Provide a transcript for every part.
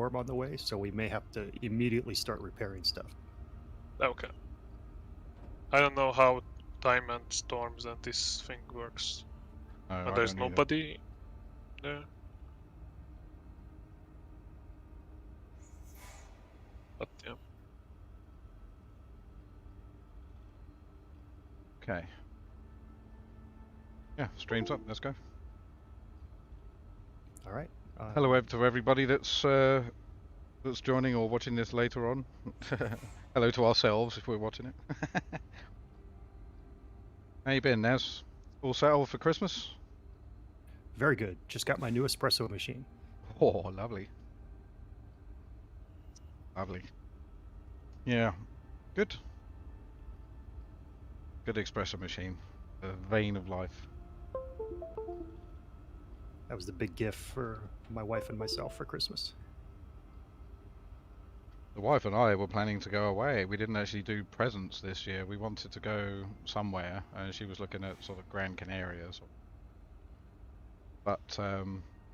storm on the way, so we may have to immediately start repairing stuff. Okay. I don't know how time and storms and this thing works. No, And I there's don't either. nobody there. But yeah. Okay. Yeah, stream's up. Let's go. All right. Hello to everybody that's joining or watching this later on. Hello to ourselves if we're watching it. How you been, Naz? All settled for Christmas? Very good. Just got my new espresso machine. Oh, lovely. Lovely. Yeah, good. Good espresso machine. The vein of life. That was the big gift for my wife and myself for Christmas. The wife and I were planning to go away. We didn't actually do presents this year. We wanted to go somewhere, and she was looking at sort of Gran Canaria. But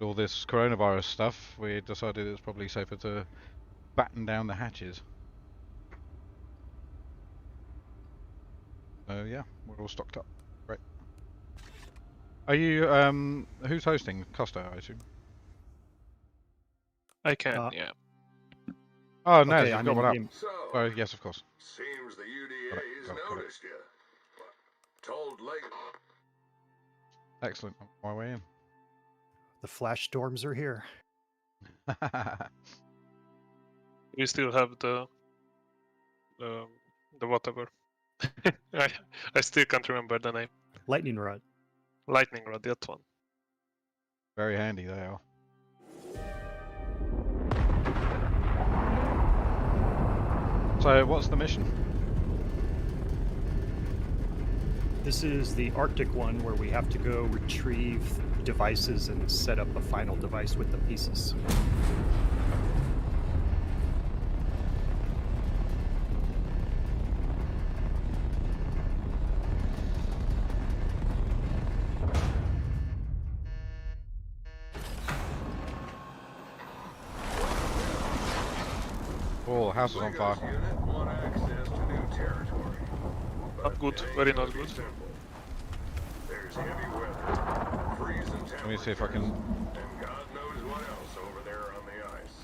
all this coronavirus stuff, we decided it's probably safer to batten down the hatches. So yeah, we're all stocked up. Great. Are you who's hosting? Costa, I assume. I can, yeah. Oh no, Okay, you've I'm got in one up. game. Oh yes, of course. Seems the UDA's noticed you. Told late. Excellent. I'm on my way in. The flash storms are here. We still have the whatever. I still can't remember the name. Lightning rod. Lightning rod, that one. Very handy they are. So what's the mission? This is the Arctic one where we have to go retrieve devices and set up a final device with the pieces. Oh, the house is on fire. Unit want access to new territory. Not good, It ain't very gonna not be good. simple. There's heavy weather, freezing Let me see if I can. temperatures, and God knows what else over there on the ice.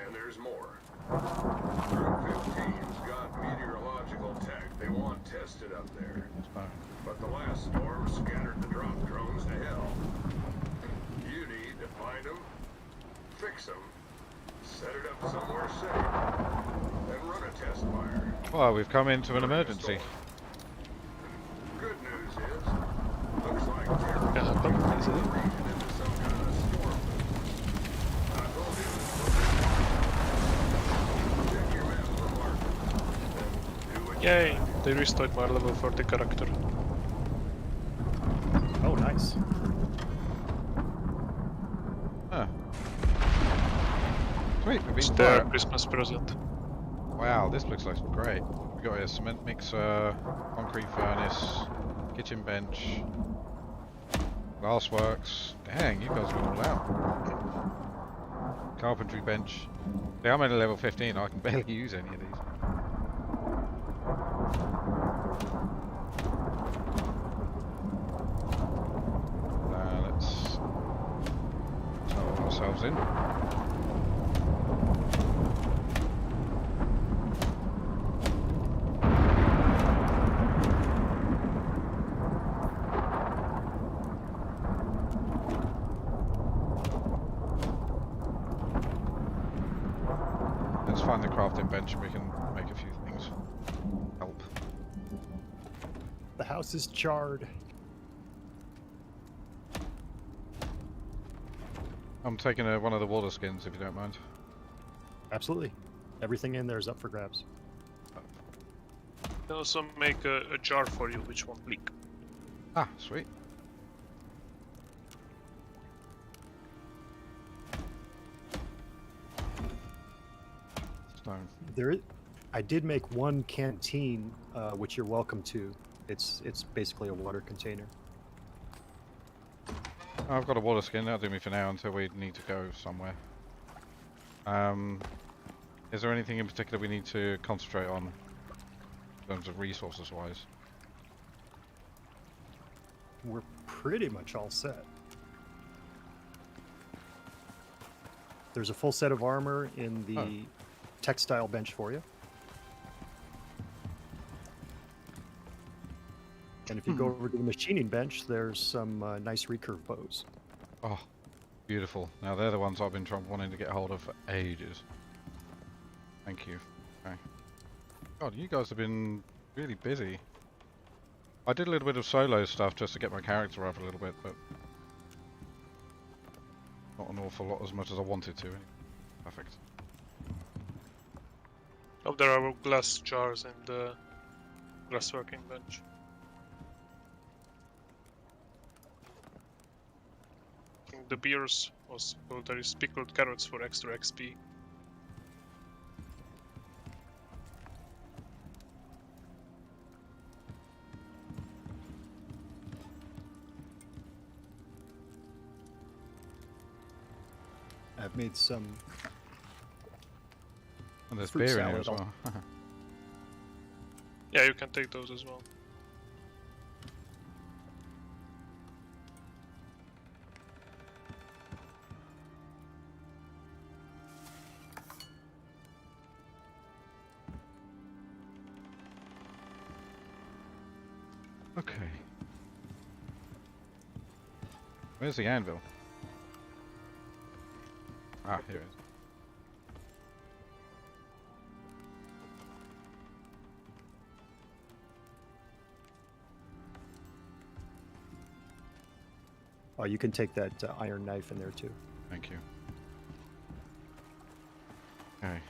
And there's more. Group 15's got meteorological tech they want tested up there. But the last storm scattered the drop drones to hell. You need to find them, fix them, set it up somewhere safe, then run a test fire. Well, we've come into an emergency. Good news is, looks like terrorists Yeah, are but- turning the region into some kind of storm. I told you, check your map for markers, then do what you Yay! gotta do. They restored my level 40 character. Oh, nice. Huh. Sweet, we've It's been their quiet. Christmas present. Wow, this looks like great. We got a cement mixer, concrete furnace, kitchen bench, glass works. Dang, you guys are all out. Carpentry bench. Yeah, I'm at level 15. I can barely use any of these. Let's tunnel ourselves in. Let's find the crafting bench and we can make a few things. Help. The house is charred. I'm taking one of the water skins if you don't mind. Absolutely. Everything in there is up for grabs. Can also make a jar for you which won't leak. Ah, sweet. Stone. I did make one canteen, which you're welcome to. It's basically a water container. I've got a water skin, that'll do me for now until we need to go somewhere. Is there anything in particular we need to concentrate on in terms of resources wise? We're pretty much all set. There's a full set of armor in the textile bench for you. And if you go over to the machining bench, there's some nice recurve bows. Oh, beautiful. Now they're the ones I've been wanting to get hold of for ages. Thank you. Okay. God, you guys have been really busy. I did a little bit of solo stuff just to get my character up a little bit, but not an awful lot as much as I wanted to. Perfect. Oh, there are glass jars in the glassworking bench. I think the beers was, well, there is pickled carrots for extra XP. I've made some And there's fruit beer in here salad as well. Yeah, you can take those as well. Okay. Where's the anvil? Ah, here it is. Oh, you can take that iron knife in there too. Thank you. Okay.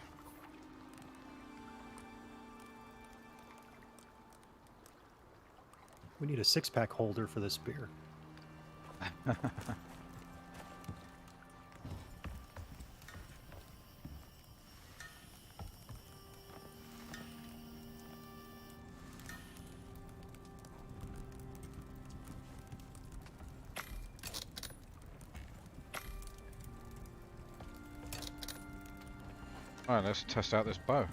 We need a 6-pack holder for this beer. Alright, let's test out this bow.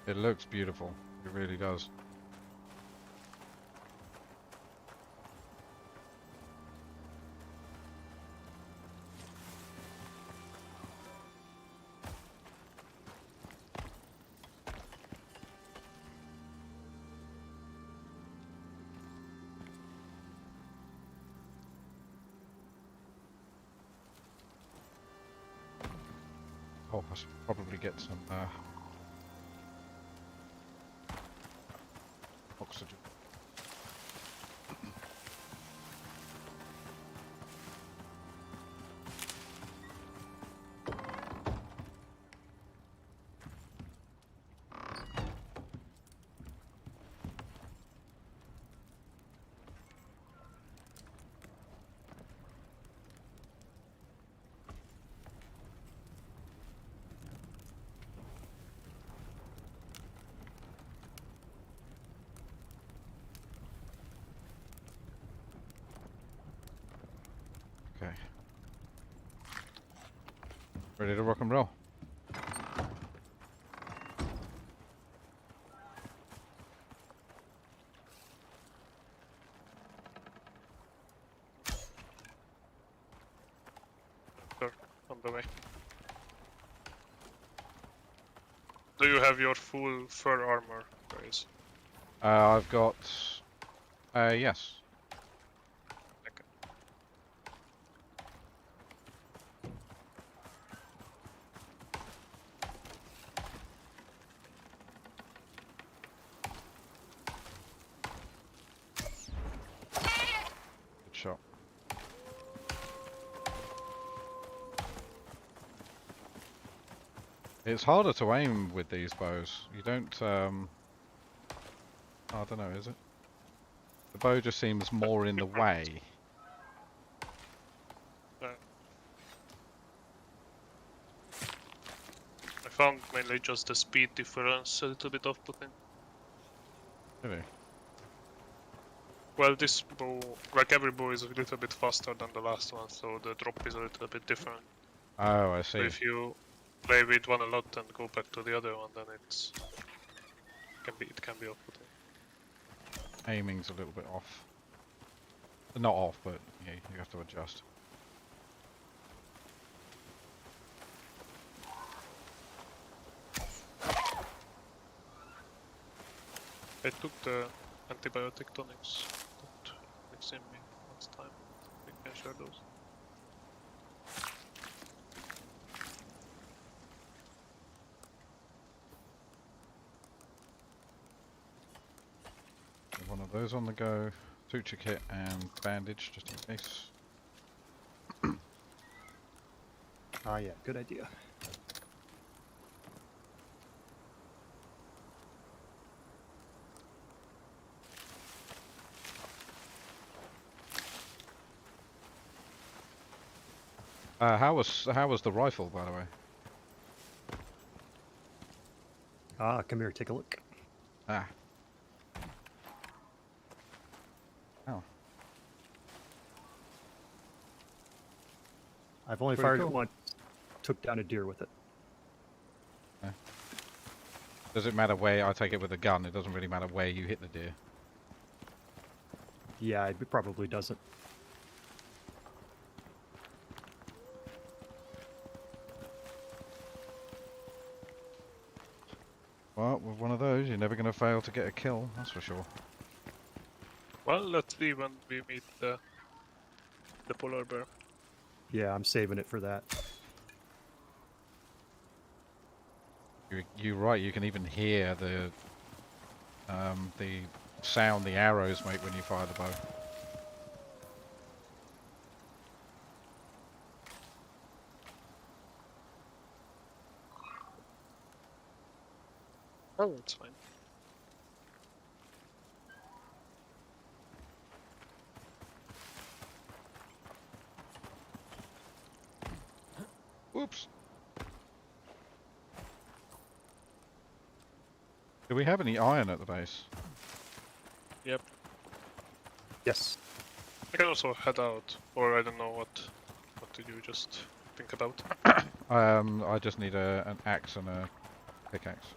It looks beautiful. It really does. Oh, I should probably get some oxygen. Okay. Ready to rock and roll. Sure, on the way. Do you have your full fur armor, Kraise? I've got yes. Okay. Good shot. It's harder to aim with these bows. You don't I don't know, is it? The bow just seems more in the way. I found mainly just the speed difference a little bit off-putting. Really? Well, this bow, like every bow, is a little bit faster than the last one, so the drop is a little bit different. Oh, I So see. if you play with one a lot and go back to the other one, then it can be off-putting. Aiming's a little bit off. Not off, but yeah, you have to adjust. I took the antibiotic tonics that it's in me last time. We can share those. One of those on the go. Suture kit and bandage, just in case. Ah, yeah, good idea. How was the rifle, by the way? Ah, come here, take a look. Ah. Oh. I've only Pretty fired cool. it once. Took down a deer with it. Does it matter where I take it with a gun? It doesn't really matter where you hit the deer. Yeah, it probably doesn't. Well, with one of those, you're never going to fail to get a kill, that's for sure. Well, let's see when we meet the polar bear. Yeah, I'm saving it for that. You're right. You can even hear the sound the arrows make when you fire the bow. Oh, it's fine. Whoops. Do we have any iron at the base? Yep. Yes. I can also head out, or I don't know what did you just think about? I just need an axe and a pickaxe.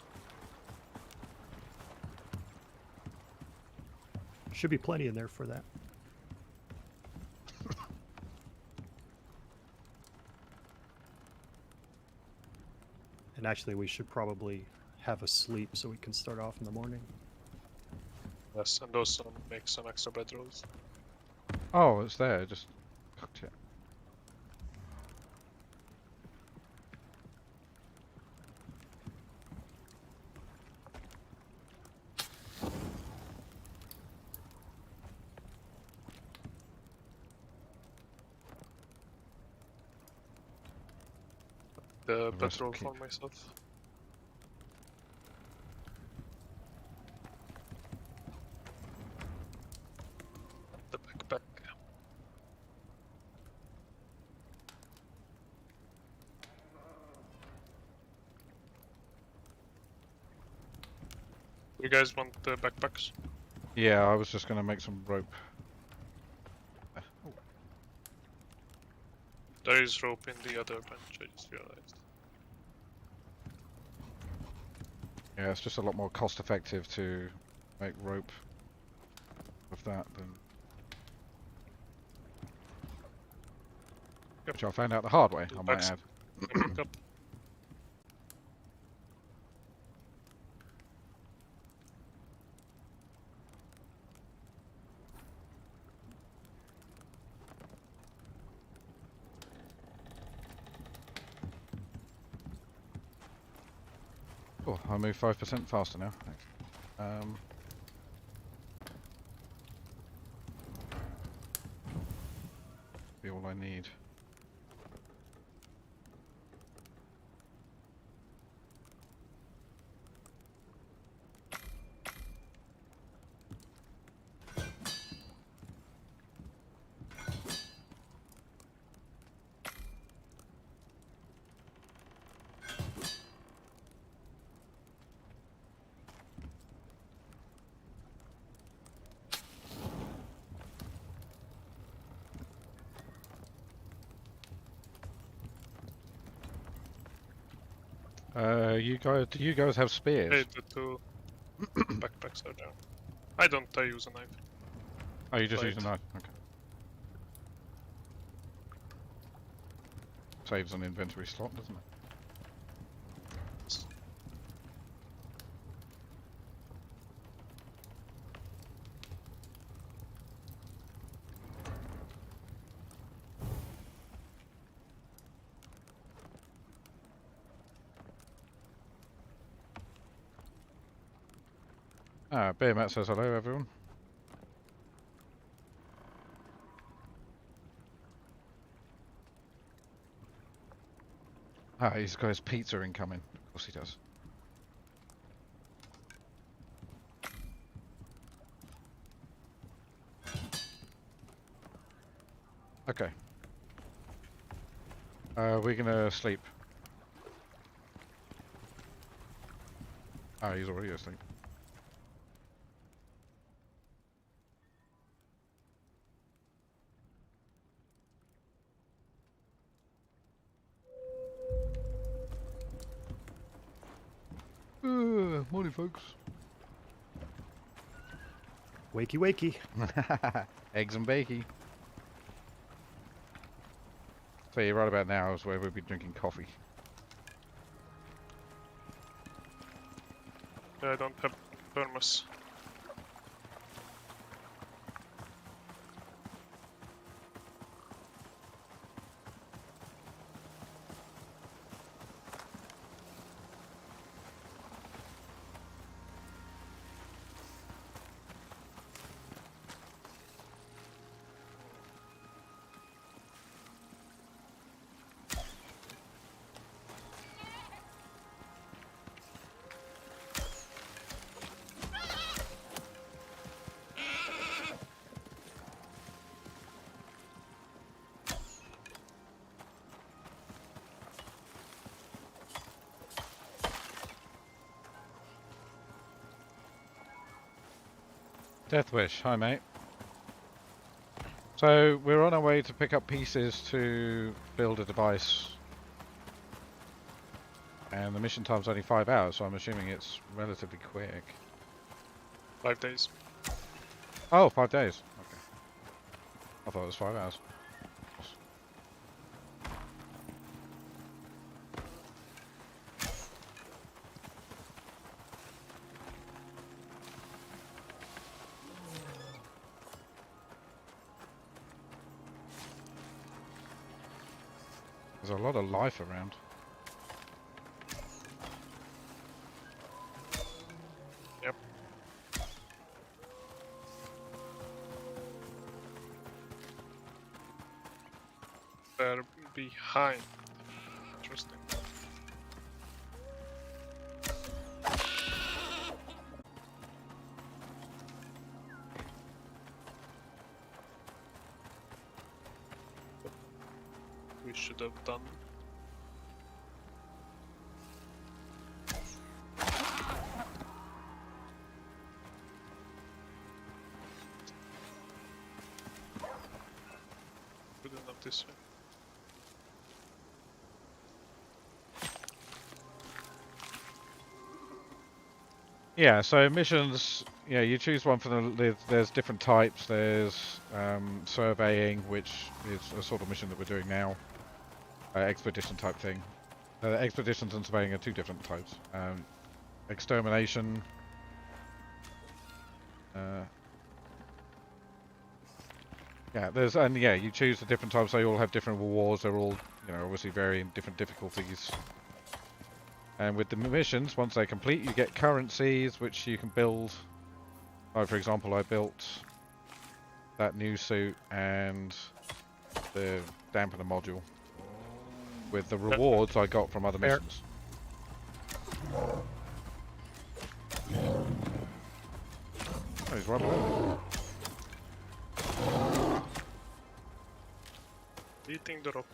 Should be plenty in there for that. And actually, we should probably have a sleep so we can start off in the morning. Yes, and also make some extra bread rolls. Oh, it's there. Just cooked it. The The rest petrol keep. for myself. The backpack. You guys want the backpacks? Yeah, I was just going to make some rope. Oh, There is rope in the other bench, I just realized. yeah, it's just a lot more cost effective to make rope with that than... Yep. Which I found out the hard way, Two I might packs. add. Pick up. Oh, I move 5% faster now. Be all I need. Do you guys have spears? Hey, the two backpacks are down. I don't use a knife. Oh, you just use a Right. knife. Okay. Saves an inventory slot, doesn't it? Bear Matt says hello, everyone. He's got his pizza incoming. Of course he does. Okay. We're gonna sleep. He's already asleep. Morning, folks. Wakey, wakey. Eggs and bakey. So you're right about now is where we'll be drinking coffee. I don't have thermos. Deathwish, hi mate. So we're on our way to pick up pieces to build a device. And the mission time's only 5 hours, so I'm assuming it's relatively quick. 5 days. Oh, 5 days. Okay. I thought it was 5 hours. There's a lot of life around. Yep. They're behind. Interesting. We should have done. Good enough this way. Yeah, so missions, yeah, you choose one for there's different types. There's surveying, which is a sort of mission that we're doing now. Expedition type thing. Expeditions and surveying are two different types. Extermination. Yeah, you choose the different types. They all have different rewards. They're all, obviously varying different difficulties. And with the missions, once they complete, you get currencies, which you can build. Like, for example, I built that new suit and the dampener module with the rewards I got from other missions. Oh, he's right below me. Eating the rock.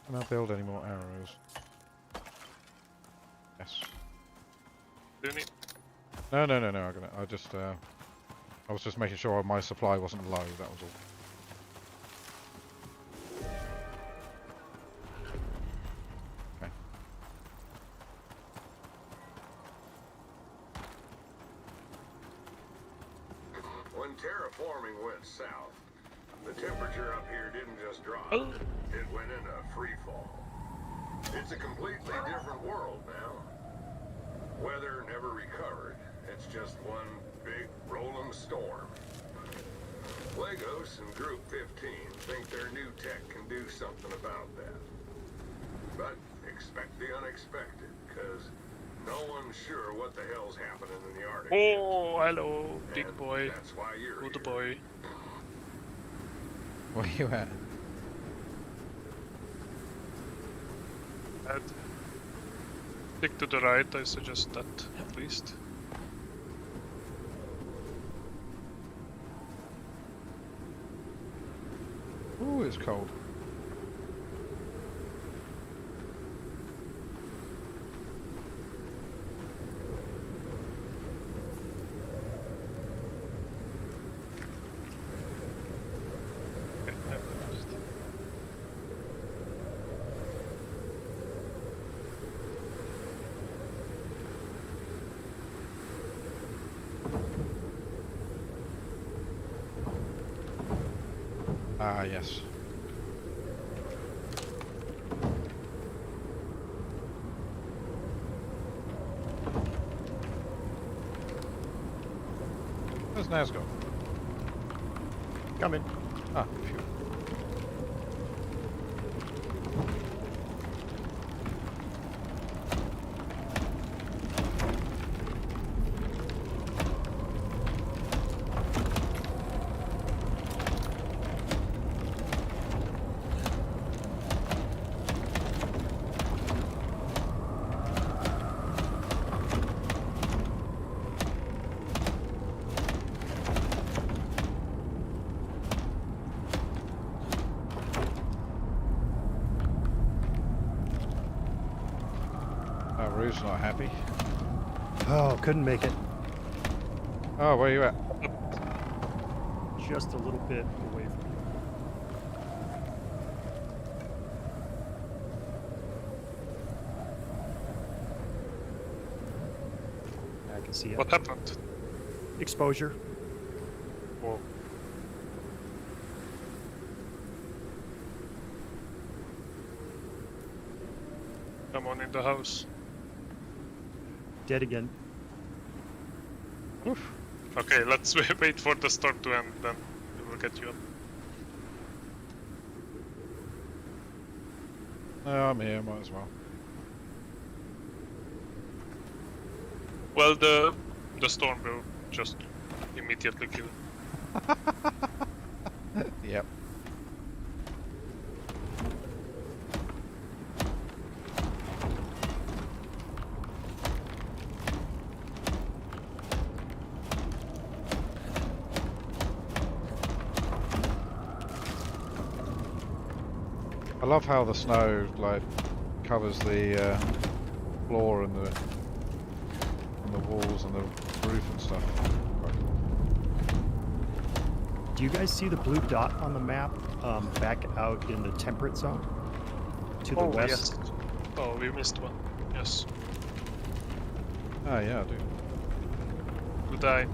Can I build any more arrows? Yes. Do you need No. I just I was just making sure my supply wasn't low. That was all. Okay. When terraforming went south, the temperature up here didn't just drop. Oh. It went into free fall. It's a completely different world now. Weather never recovered. It's just one big rolling storm. Legos and Group 15 think their new tech can do something about that. But expect the unexpected, because no one's sure what the hell's happening in the Arctic. Oh, hello, big And boy. That's why you're Good here. boy. Where you at? And stick to the right, I suggest that at least. Ooh, it's cold. Okay, just- Ah, yes. Where's Nazgul? Coming. Ah, phew. Rue's not happy. Oh, couldn't make it. Oh, where you at? Just a little bit away from you. I can see it. What happened? Exposure. Whoa. Someone in the house. Dead again. Oof. Okay, let's wait for the storm to end, then we will get you up. No, I'm here, might as well. Well, the storm will just immediately kill him. Yep. I love how the snow like covers the floor and the walls and the roof and stuff. Quite cool. Do you guys see the blue dot on the map back out in the temperate zone? To the Oh, west? yes. Oh, we missed one. Yes. Ah, yeah, I do. Good eye.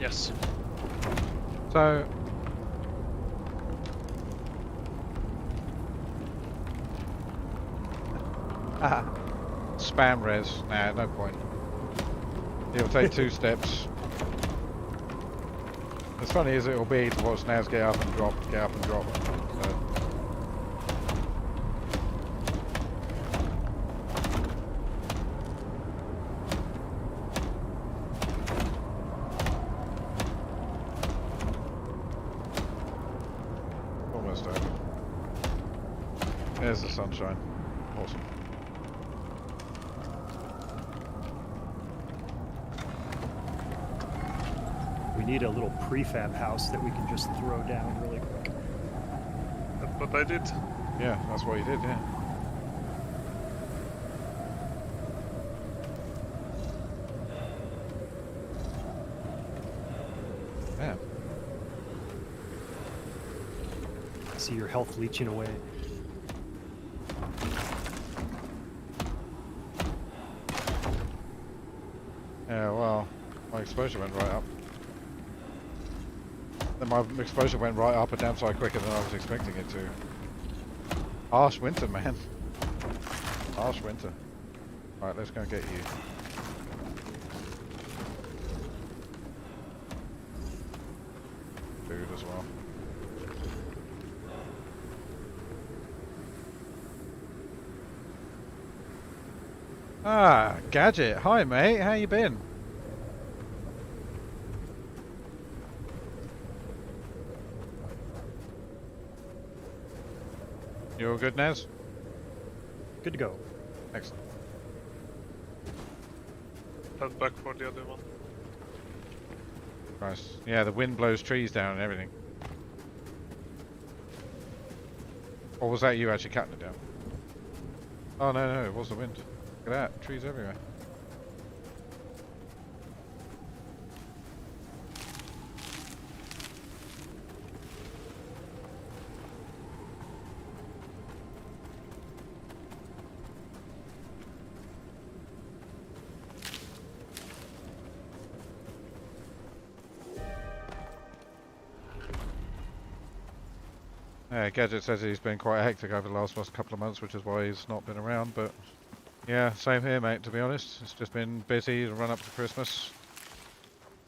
Yes. So, spam res. Nah, no point. It'll take 2 steps. As funny as it'll be to watch Naz get up and drop, get up and drop. So. Almost over. There's the sunshine. Awesome. We need a little prefab house that we can just throw down really quick. That's what I did. Yeah, that's what he did, yeah. See your health leeching away. Yeah, well, my exposure went right up. Then my exposure went right up a damn sight quicker than I was expecting it to. Harsh winter, man. Harsh winter. Right, let's go and get you. Food as well. Ah, Gadget. Hi, mate. How you been? You all good, Naz? Good to go. Excellent. Head back for the other one. Nice. Yeah, the wind blows trees down and everything. Or was that you actually cutting it down? Oh, no, it was the wind. Look at that. Trees everywhere. Yeah, Gadget says he's been quite hectic over the last couple of months, which is why he's not been around, but yeah, same here, mate, to be honest. It's just been busy to run up to Christmas.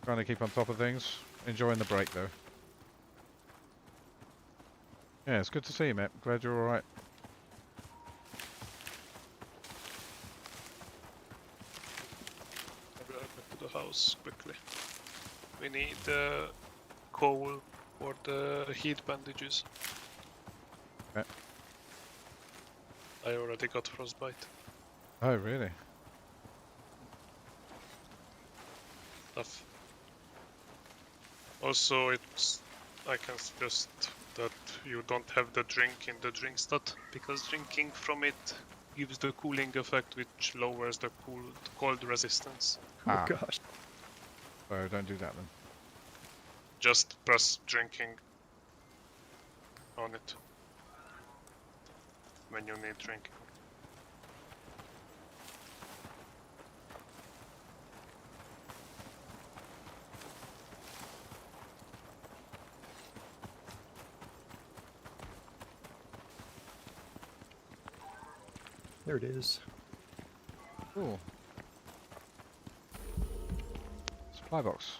Trying to keep on top of things. Enjoying the break, though. Yeah, it's good to see you, mate. Glad you're alright. I'll go back to the house quickly. We need coal for the heat bandages. Okay. I already got frostbite. Oh, really? Tough. Also, it's I can suggest that you don't have the drink in the drink stat, because drinking from it gives the cooling effect, which lowers the cold resistance. Ah. Oh gosh. So don't do that then. Just press drinking on it when you need drinking. There it is. Cool. Supply box.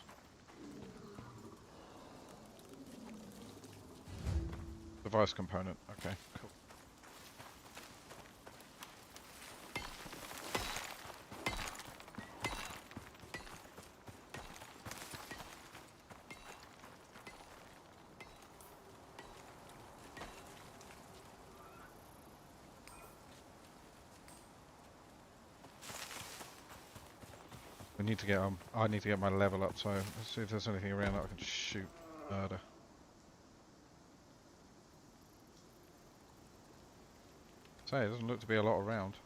Device component. Okay, cool. We need to get I need to get my level up, so let's see if there's anything around that I can shoot murder. Say, it doesn't look to be a lot around.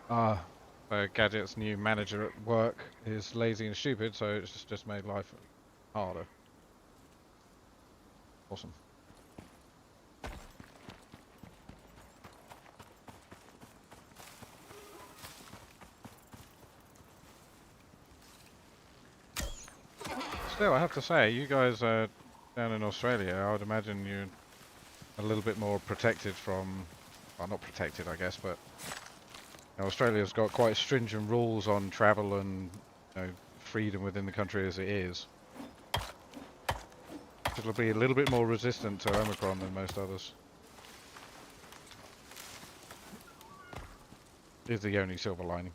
Ah, so Gadget's new manager at work is lazy and stupid, so it's just made life harder. Awesome. Still, I have to say, you guys down in Australia, I would imagine you're a little bit more protected from, well, not protected, I guess, but you know, Australia's got quite stringent rules on travel and freedom within the country as it is. It'll be a little bit more resistant to Omicron than most others. Is the only silver lining.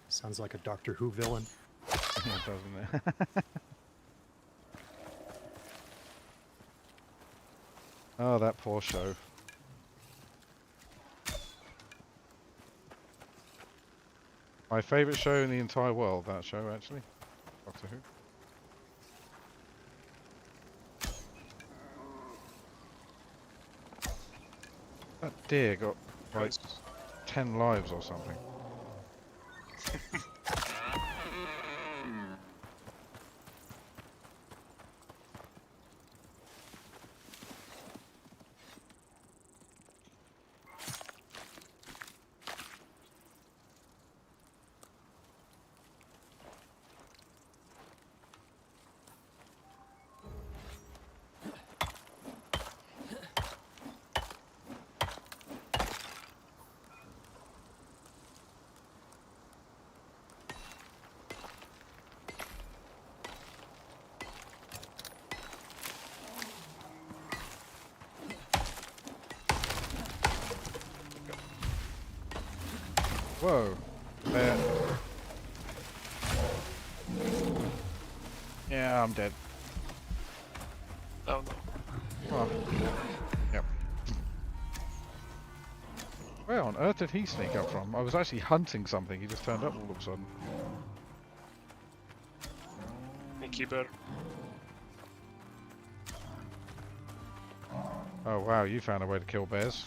Sounds like a Doctor Who villain. Yeah, doesn't it? Oh, that poor show. My favourite show in the entire world, that show, actually. Doctor Who. That deer got like 10 lives or something. Whoa. Bear. Yeah, I'm dead. Oh no. Oh. Yep. Where on earth did he sneak up from? I was actually hunting something. He just turned up all of a sudden. Nicky Bear. Oh wow, you found a way to kill bears.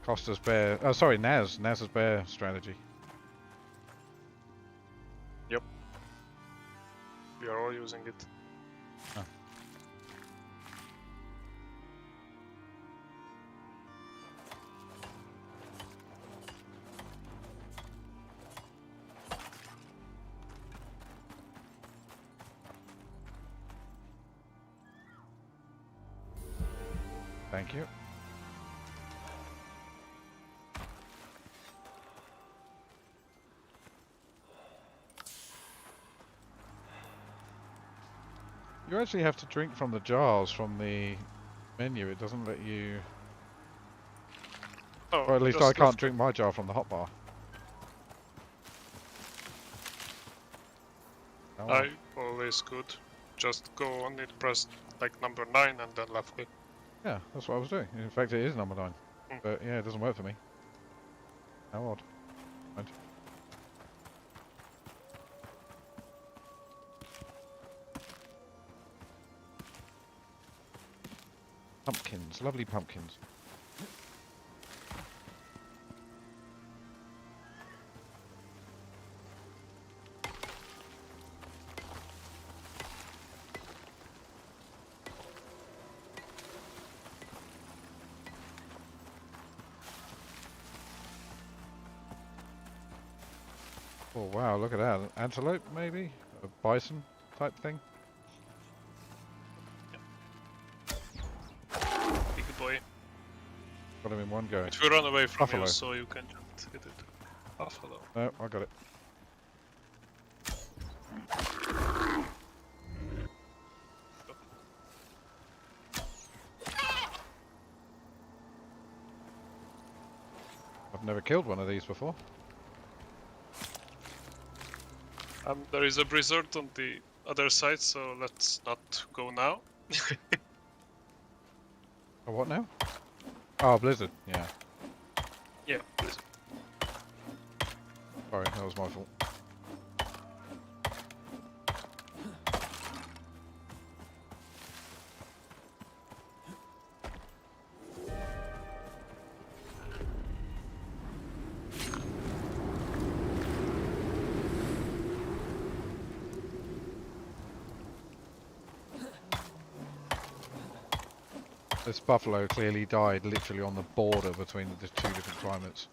Costa's bear. Oh, sorry, Naz's bear strategy. Yep. We are all using it. Oh. Thank you. You actually have to drink from the jars from the menu. It doesn't let you... Oh, Or at least I just can't left drink my jar from the hotbar. Oh, well. I always could. Just go on it, press like number 9 and then left click. Yeah, that's what I was doing. In fact, it is number 9. Mm. But yeah, it doesn't work for me. How odd. Right. Pumpkins, lovely pumpkins. Oh wow, look at that. An antelope, maybe? A bison type thing? Big boy. Got him in one go. If you run away from Buffalo. you, so you can just hit it. Buffalo. No, I got it. I've never killed one of these before. There is a blizzard on the other side, so let's not go now. Oh, what now? Oh, blizzard. Yeah. Yeah, blizzard. Sorry, that was my fault. This buffalo clearly died literally on the border between the two different climates.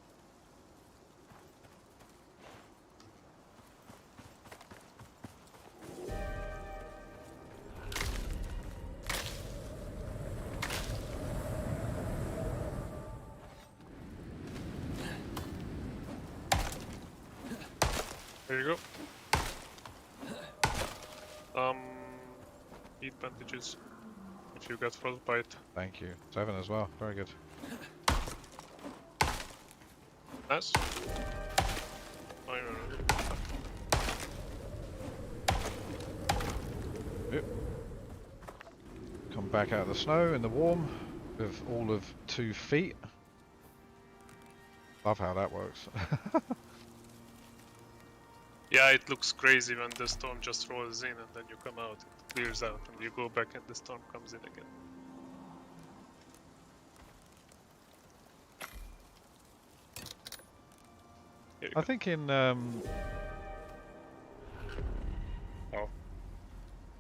There you go. Eat bandages. If you get frostbite. Thank you. 7 as well. Very good. Nice. Oh, Yep. Come back out of the snow in the warm with all of 2 feet. Love how that works. yeah, it looks crazy when the storm just rolls in and then you come out, it clears out, and you go back and the storm comes in again. I think in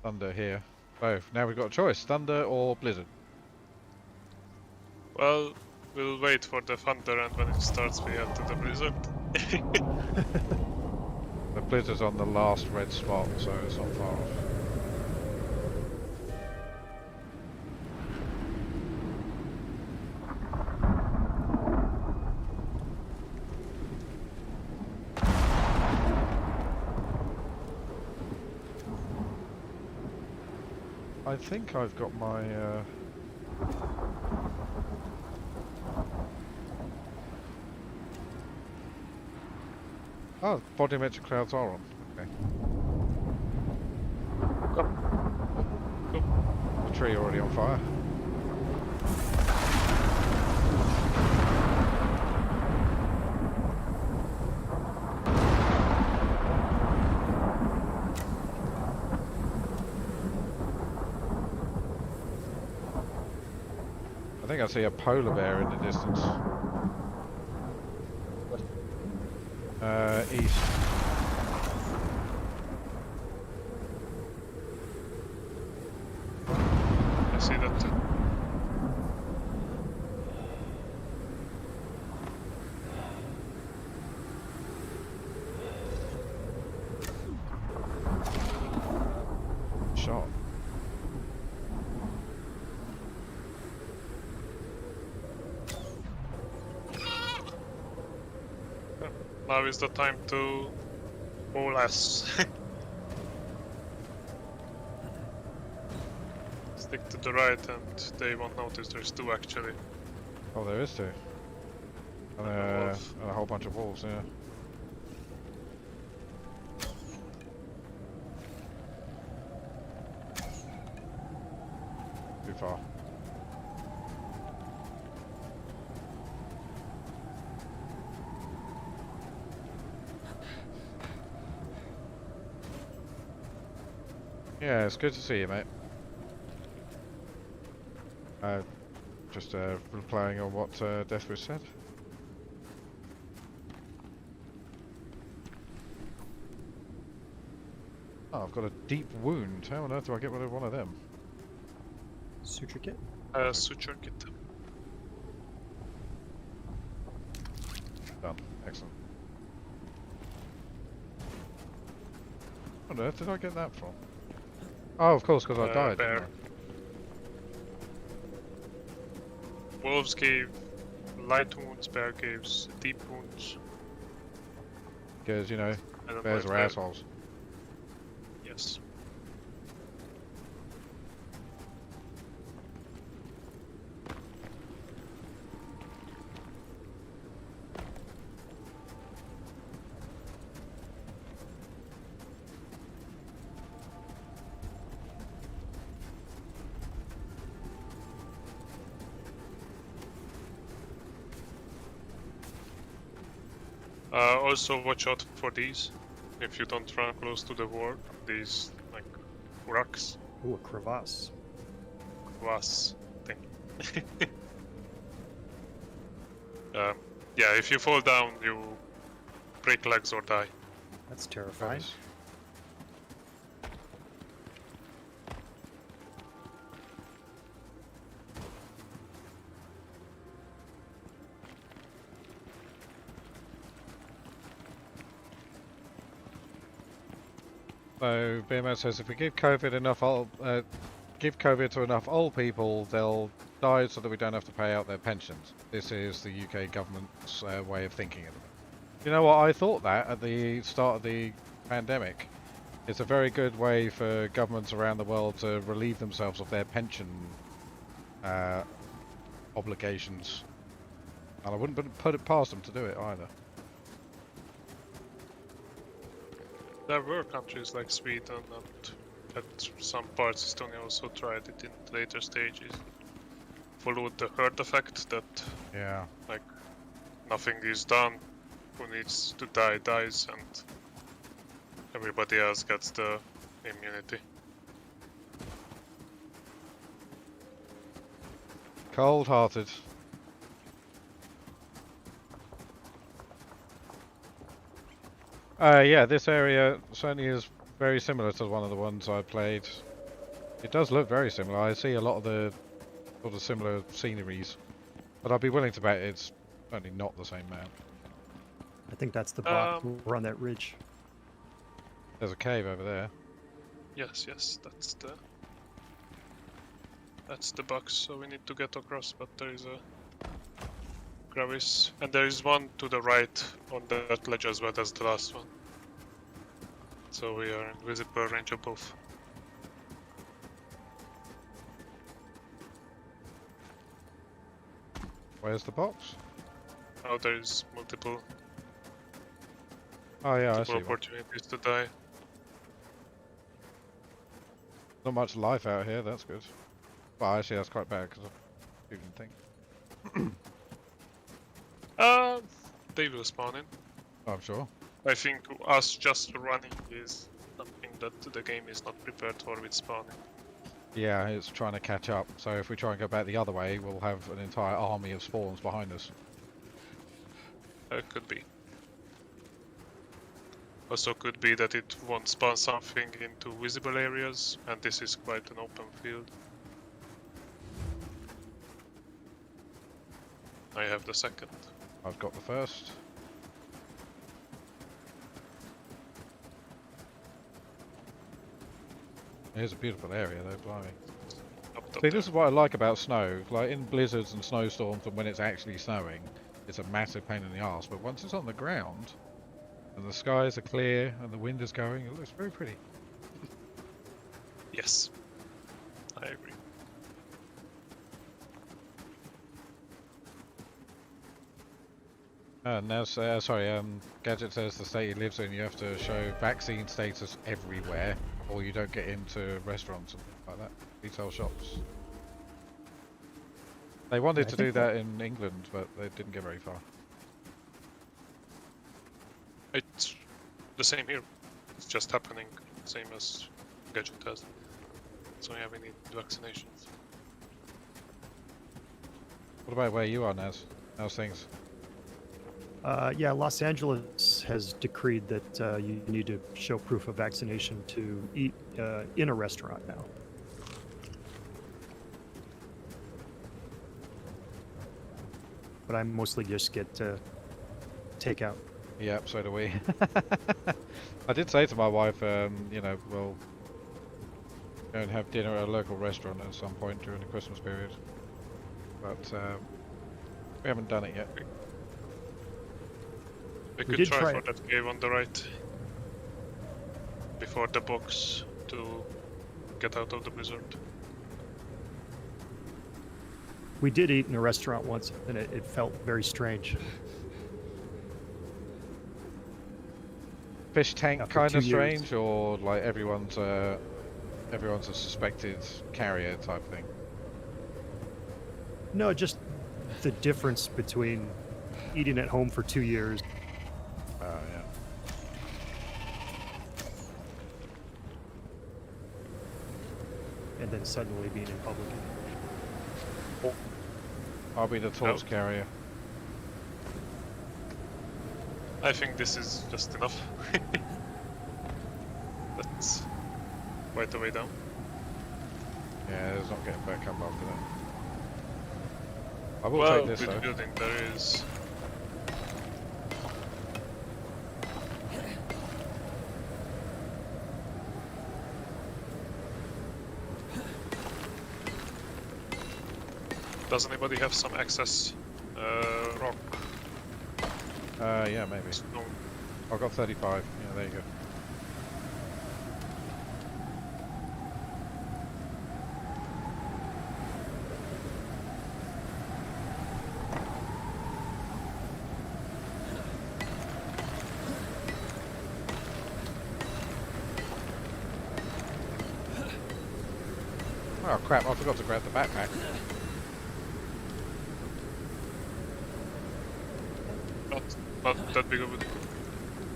Thunder here. Oh, now we've got a choice, Thunder or Blizzard. Well, we'll wait for the thunder, and when it starts we head to the blizzard. The Blizzard's on the last red spot, so it's not far off. I think I've got my Oh, volumetric clouds are on. Okay. Oh, the tree already on fire. I think I see a polar bear in the distance. East. I see that too. Shot. Now is the time to haul ass. Stick to the right and they won't notice there's two actually. Oh, there is two. And, And a wolf. and a whole bunch of wolves, yeah. Too far. Yeah, it's good to see you, mate. Just replying on what Deathwish said. Oh, I've got a deep wound. How on earth do I get rid of one of them? Suture kit? Suture kit. Done. Excellent. What on earth did I get that from? Oh, of course, because I died. Bear. Didn't Wolves gave light wounds, bear gives deep wounds. Because, you know, I don't bears know are if assholes. Yes. Also watch out for these. If you don't run close to the wall, these like rocks, Ooh, a crevasse. was thing. Yeah, if you fall down, you break legs or die. That's terrifying. Nice. So BMO says if we give COVID to enough old people, they'll die so that we don't have to pay out their pensions. This is the UK government's way of thinking of it. You know what? I thought that at the start of the pandemic. It's a very good way for governments around the world to relieve themselves of their pension obligations. And I wouldn't put it past them to do it either. There were countries like Sweden and at some parts Estonia also tried it in later stages. Followed the herd effect that Yeah. like nothing is done, who needs to die dies and everybody else gets the immunity. Cold-hearted. Yeah, this area certainly is very similar to one of the ones I played. It does look very similar. I see a lot of the sort of similar sceneries, but I'd be willing to bet it's certainly not the same map. I think that's the bot. We're on that ridge. There's a cave over there. Yes, that's the box, so we need to get across, but there is a crevice, and there is one to the right on that ledge as well as the last one. So we are in visible range of both. Where's the box? Oh, there is multiple. Oh yeah, I see Multiple one. opportunities to die. Not much life out here, that's good. Well, actually that's quite bad because I didn't think. They will spawn in. I'm sure. I think us just running is something that the game is not prepared for with spawning. Yeah, it's trying to catch up. So if we try and go back the other way, we'll have an entire army of spawns behind us. Could be. Also could be that it won't spawn something into visible areas, and this is quite an open field. I have the second. I've got the first. Here's a beautiful area though, blimey. Up See, there. this is what I like about snow. Like in blizzards and snowstorms and when it's actually snowing, it's a massive pain in the arse. But once it's on the ground, and the skies are clear and the wind is going, it looks very pretty. Yes, I agree. Now, Gadget says the state he lives in, you have to show vaccine status everywhere, or you don't get into restaurants and things like that, retail shops. They wanted to do that in England, but they didn't get very far. It's the same here. It's just happening, same as Gadget has. So yeah, we need vaccinations. What about where you are, Naz? How's things? Yeah, Los Angeles has decreed that you need to show proof of vaccination to eat in a restaurant now. But I mostly just get takeout. Yep, so do we. I did say to my wife, you know, we'll go and have dinner at a local restaurant at some point during the Christmas period. But we haven't done it yet. We We could did try try for it. that cave on the right. Before the box to get out of the blizzard. We did eat in a restaurant once, and it felt very strange. Fish tank After kind 2 of years. strange, or like everyone's a suspected carrier type thing. No, just the difference between eating at home for 2 years Oh yeah. and then suddenly being in public. I'll be the torch carrier. I think this is just enough. That's quite a way down. Yeah, there's not getting back up after that. I will Well, take this with though. building there is. Does anybody have some excess rock? Yeah, maybe. Stone? I've got 35. Yeah, there you go. Oh crap, I forgot to grab the backpack. Not that big of a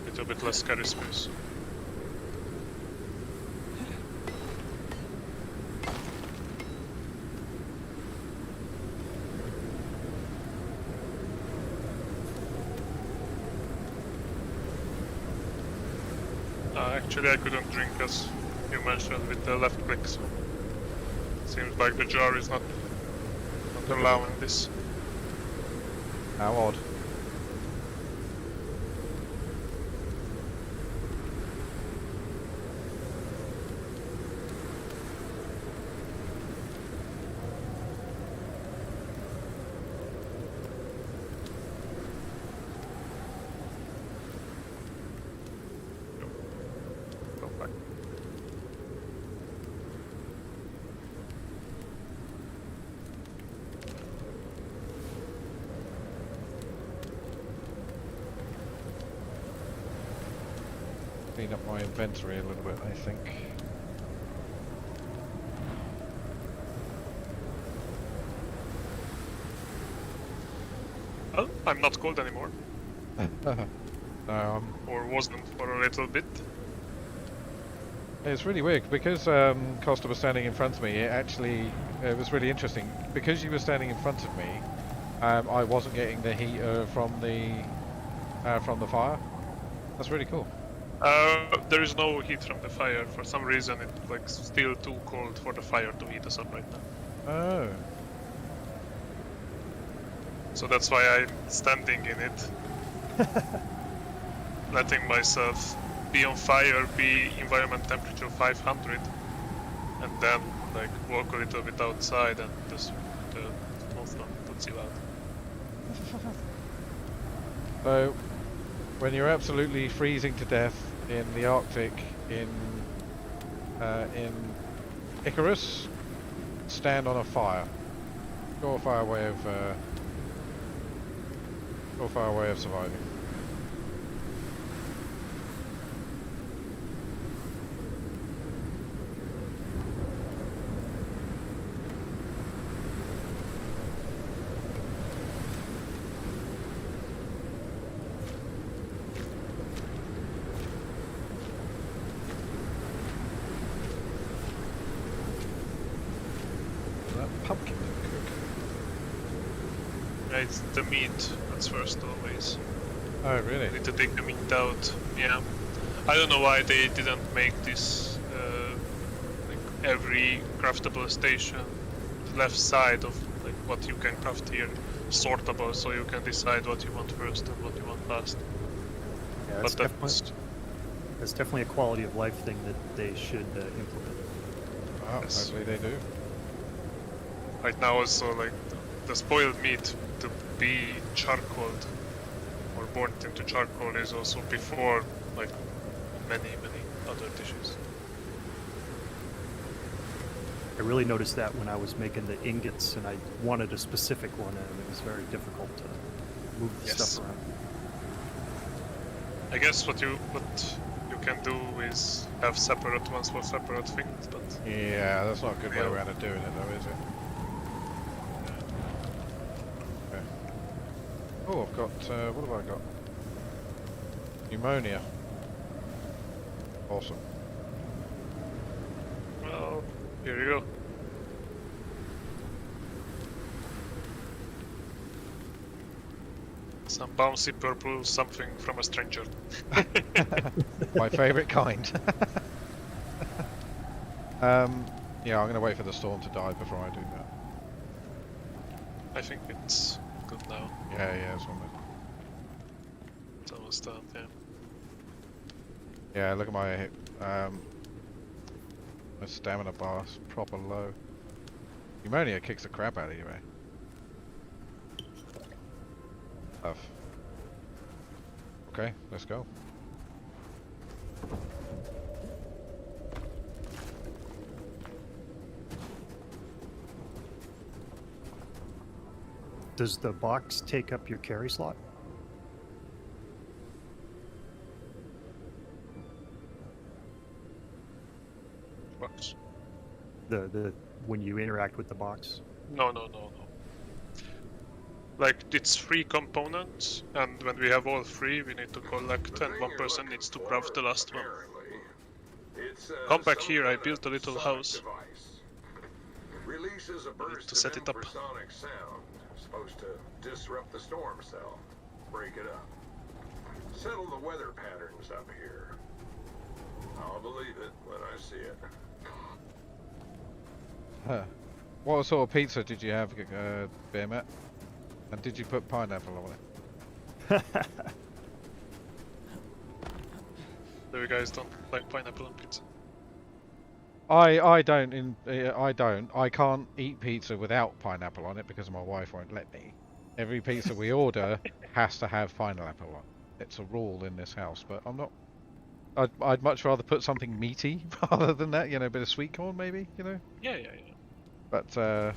little bit less carry space. Actually I couldn't drink as you mentioned with the left click, so seems like the jar is not allowing this. How odd. Go back. clean up my inventory a little bit, I think. Well, I'm not cold anymore. No, Or wasn't for a little bit. it's really weird because Costa was standing in front of me. It was really interesting because you were standing in front of me. I wasn't getting the heat from the fire. That's really cool. There is no heat from the fire. For some reason, it's like still too cold for the fire to heat us up right now. Oh. So that's why I'm standing in it, letting myself be on fire, be environment temperature 500, and then like walk a little bit outside and just the don't see out. So, when you're absolutely freezing to death in the Arctic in Icarus, stand on a fire. Surefire way of surviving. Pumpkin didn't cook. Yeah, it's the meat that's first always. Oh, really? Need to take the meat out. Yeah, I don't know why they didn't make this like every craftable station, the left side of like what you can craft here, sortable, so you can decide what you want first and what you want last. Yeah, But that's definitely a quality of life thing that they should implement. Oh, Yes. hopefully they do. Right now also like the spoiled meat to be charcoaled or burnt into charcoal is also before like many other dishes. I really noticed that when I was making the ingots, and I wanted a specific one, and it was very difficult to move the Yes. stuff around. I guess what you can do is have separate ones for separate things, but Yeah, that's not a good way Yeah. around of doing it, though, is it? Okay. Oh, I've got. What have I got? Pneumonia. Awesome. well, here you go. Some bouncy purple something from a stranger. My favourite kind. Yeah, I'm gonna wait for the storm to die before I do that. I think it's good now. Yeah, it's almost. It's almost done, yeah. Yeah, look at my my stamina bar is proper low. Pneumonia kicks the crap out of you, eh? Tough. Okay, let's go. Does the box take up your carry slot? Box. The when you interact with the box? No. Like, it's 3 components, and when we have all 3, we need to collect, and one person needs to craft the last one. Come back here, I built a little house. Releases a burst to set of it up. infrasonic sound, supposed to disrupt the storm cell, break it up, settle the weather patterns up here. I'll believe it when I see it. Huh. What sort of pizza did you have, Beer Matt? And did you put pineapple on it? So you guys don't like pineapple on pizza? I don't. I can't eat pizza without pineapple on it because my wife won't let me. Every pizza we order has to have pineapple on it. It's a rule in this house, but I'm not. I'd much rather put something meaty rather than that. You know, a bit of sweet corn maybe. You know. Yeah. But no,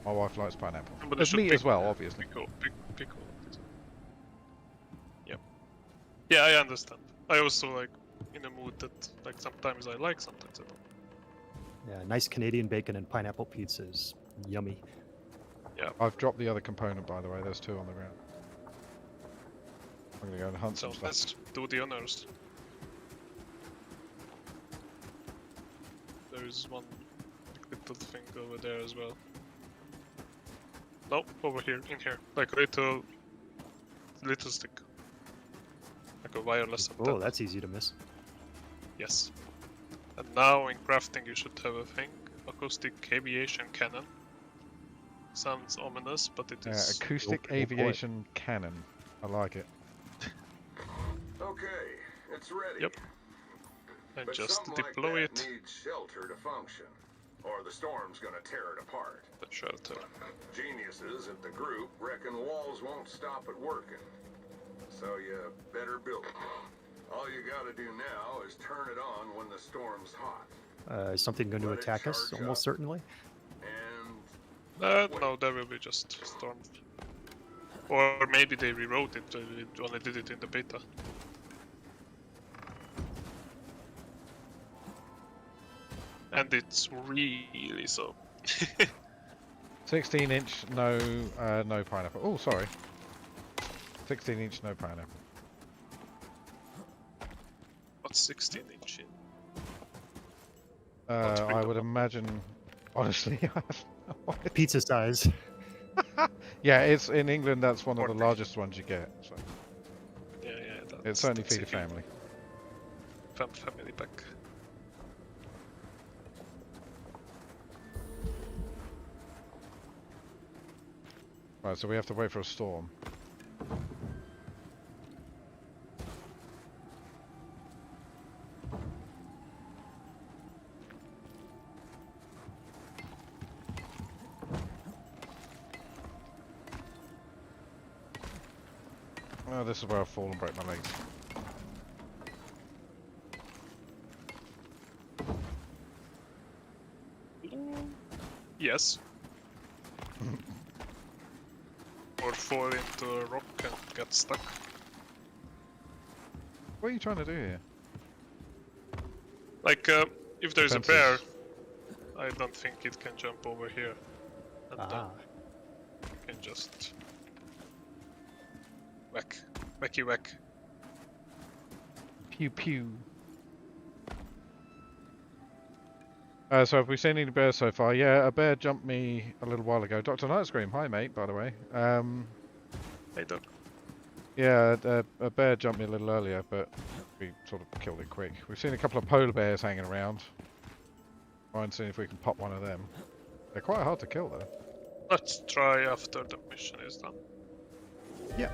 my wife likes pineapple. But There's meat as well, obviously. Pickle. Yep. Yeah, I understand. I also like in a mood that like sometimes I like, sometimes I don't. Yeah, nice Canadian bacon and pineapple pizza is yummy. I've dropped the other component, by the way. There's 2 on the ground. I'm gonna go and hunt So some stuff. let's do the honors. There's one little thing over there as well. No, over here, in here. Like a little stick. Like a wireless antenna. Oh, that's easy to miss. Yes. And now in crafting you should have a thing. Acoustic aviation cannon. Sounds ominous, but it is. Acoustic Oh, boy. aviation cannon. I like it. Okay, it's ready. Yep. And But just something deploy like it. that needs shelter to function, or the storm's gonna tear it apart. The shelter. Geniuses at the group reckon walls won't stop it working, so you better build it. All you gotta do now is turn it on when the storm's hot. Is something going to Let it attack us? charge Almost up. certainly. And No, there will be just storm. Or maybe they rewrote it, it only did it in the beta. And it's really so. 16-inch, no pineapple. Oh, sorry. 16-inch, no pineapple. What's 16 inch in? I would imagine. Honestly, I have no idea. Pizza size. Yeah, it's in England. That's one of the 40. largest ones you get. So Yeah, it certainly that's feed a family. Family pack. Right, so we have to wait for a storm. Oh, this is where I fall and break my legs. Yes. Or fall into a rock and get stuck. What are you trying to do here? Like, if there's a Fences. bear, I don't think it can jump over here. And then Ah. can just whack, wacky whack. Pew pew. So have we seen any bears so far? Yeah, a bear jumped me a little while ago. Dr. Nightscream, hi mate, by the way. Hey dog. Yeah, a bear jumped me a little earlier, but we sort of killed it quick. We've seen a couple of polar bears hanging around. Try and see if we can pop one of them. They're quite hard to kill though. Let's try after the mission is done. Yeah.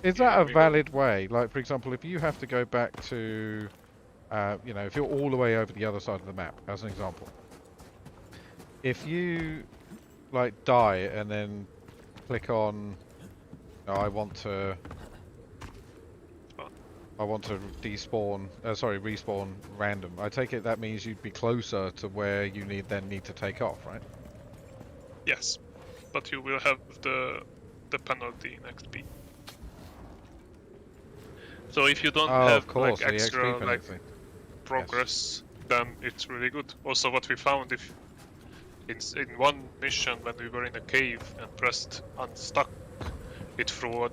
Is that a we go. valid way? Like, for example, if you have to go back to, you know, if you're all the way over the other side of the map, as an example. If you, like, die and then click on, no, I want to despawn, sorry, respawn random. I take it that means you'd be closer to where you need to take off, right? Yes, but you will have the penalty in XP. So if you don't Oh, have of course, like the extra XP like penalty. progress, then it's really good. Also, what we found if in one mission when we were in a cave and pressed unstuck, it threw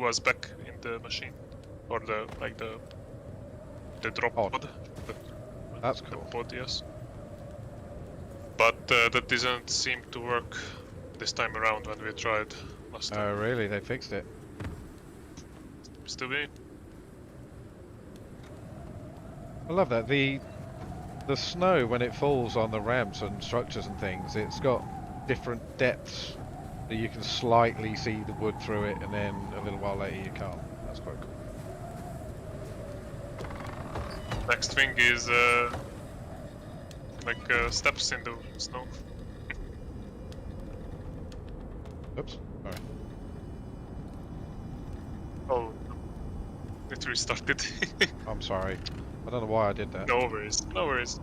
us back in the machine or the drop Pod. pod. That's The cool. pod, yes. But that didn't seem to work this time around when we tried last Oh, time. really? They fixed it. Still be. I love that. The snow, when it falls on the ramps and structures and things, it's got different depths that you can slightly see the wood through it, and then a little while later you can't. That's quite cool. Next thing is like steps in the snow. Oops. Sorry. Oh, it restarted. I'm sorry. I don't know why I did that. No worries, no worries.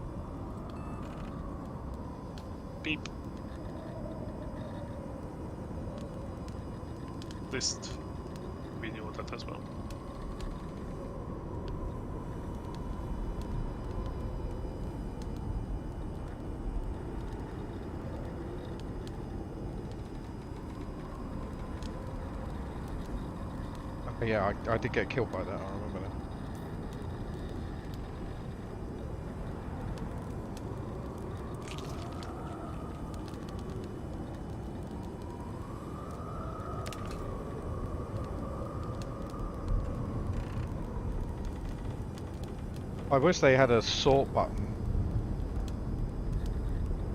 Beep. List video know that as well. Yeah, I did get killed by that, I remember that. I wish they had a sort button.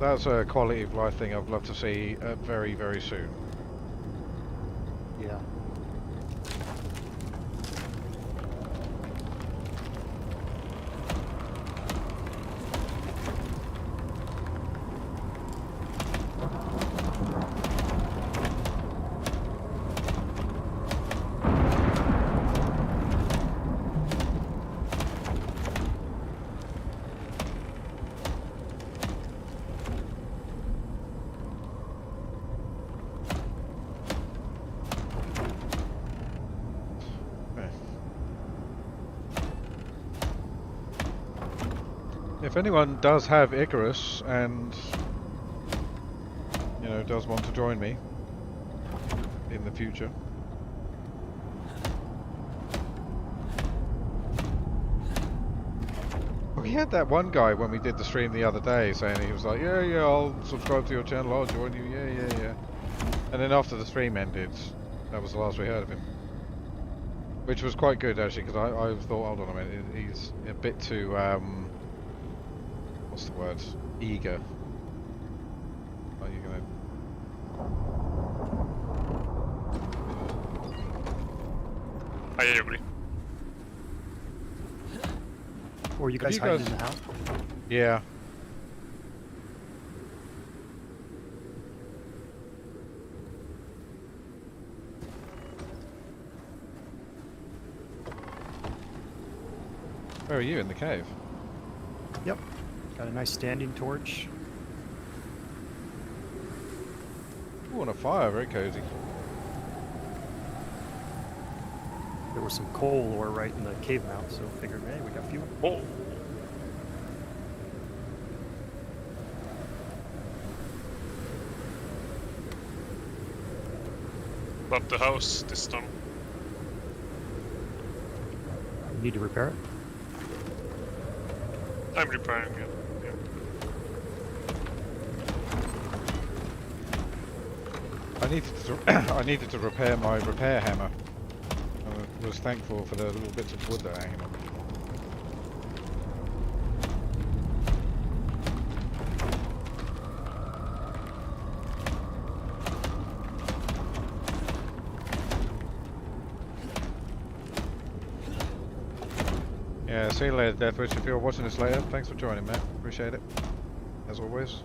That's a quality of life thing I'd love to see very, very soon. Yeah. If anyone does have Icarus and, you know, does want to join me in the future. We had that one guy when we did the stream the other day saying, he was like, yeah, I'll subscribe to your channel, I'll join you, yeah. And then after the stream ended, that was the last we heard of him. Which was quite good actually, because I thought, hold on a minute, he's a bit too, what's the word? Eager. Are you gonna... I agree. Or you guys hiding in the house? Yeah. Where are you, in the cave? Yep. Got a nice standing torch. Ooh, on a fire, very cozy. There was some coal ore right in the cave mouth, so figured, hey, we got fuel. Oh. But the house this time. You need to repair it? I'm repairing it. Yeah. I needed to repair my repair hammer. I was thankful for the little bits of wood that are hanging on. Yeah, see you later, Deathwish. If you're watching this later, thanks for joining, mate. Appreciate it. As always.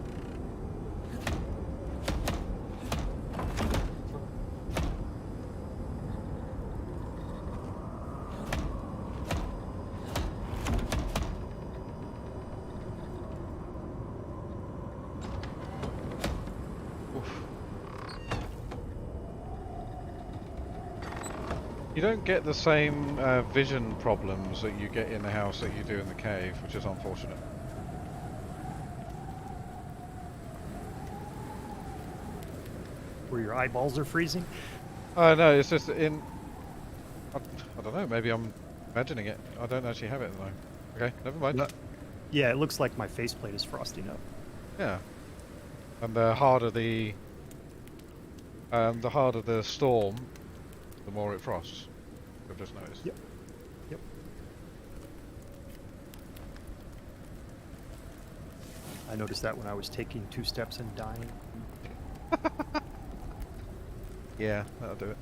You don't get the same vision problems that you get in the house that you do in the cave, which is unfortunate. Where your eyeballs are freezing? No, it's just in... I don't know, maybe I'm imagining it. I don't actually have it though. Okay, never mind. No. Yeah, it looks like my faceplate is frosting up. Yeah. And the harder the storm, the more it frosts. I've just noticed. Yep. Yep. I noticed that when I was taking 2 steps and dying. Yeah, that'll do it.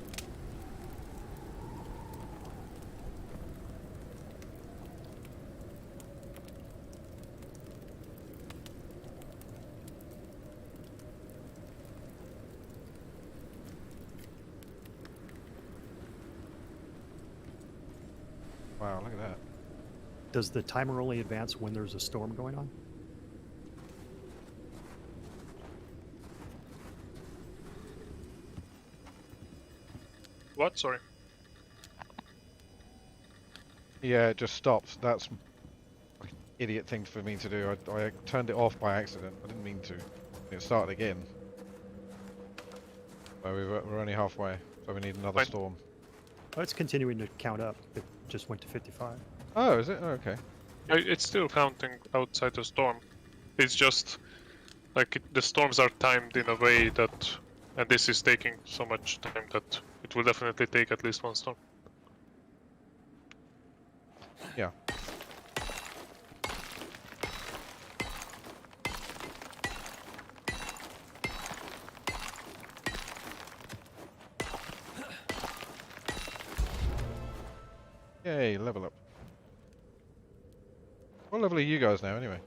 Wow, look at that. Does the timer only advance when there's a storm going on? What? Sorry. Yeah, it just stopped. That's an idiot thing for me to do. I turned it off by accident. I didn't mean to. It started again. So we're only halfway. So we need another Fine. storm. Oh, it's continuing to count up. It just went to 55. Oh, is it? Oh, okay. It's still counting outside the storm. It's just like the storms are timed in a way that, and this is taking so much time that it will definitely take at least one storm. Yeah. Yay, level up. What level are you guys now, anyway?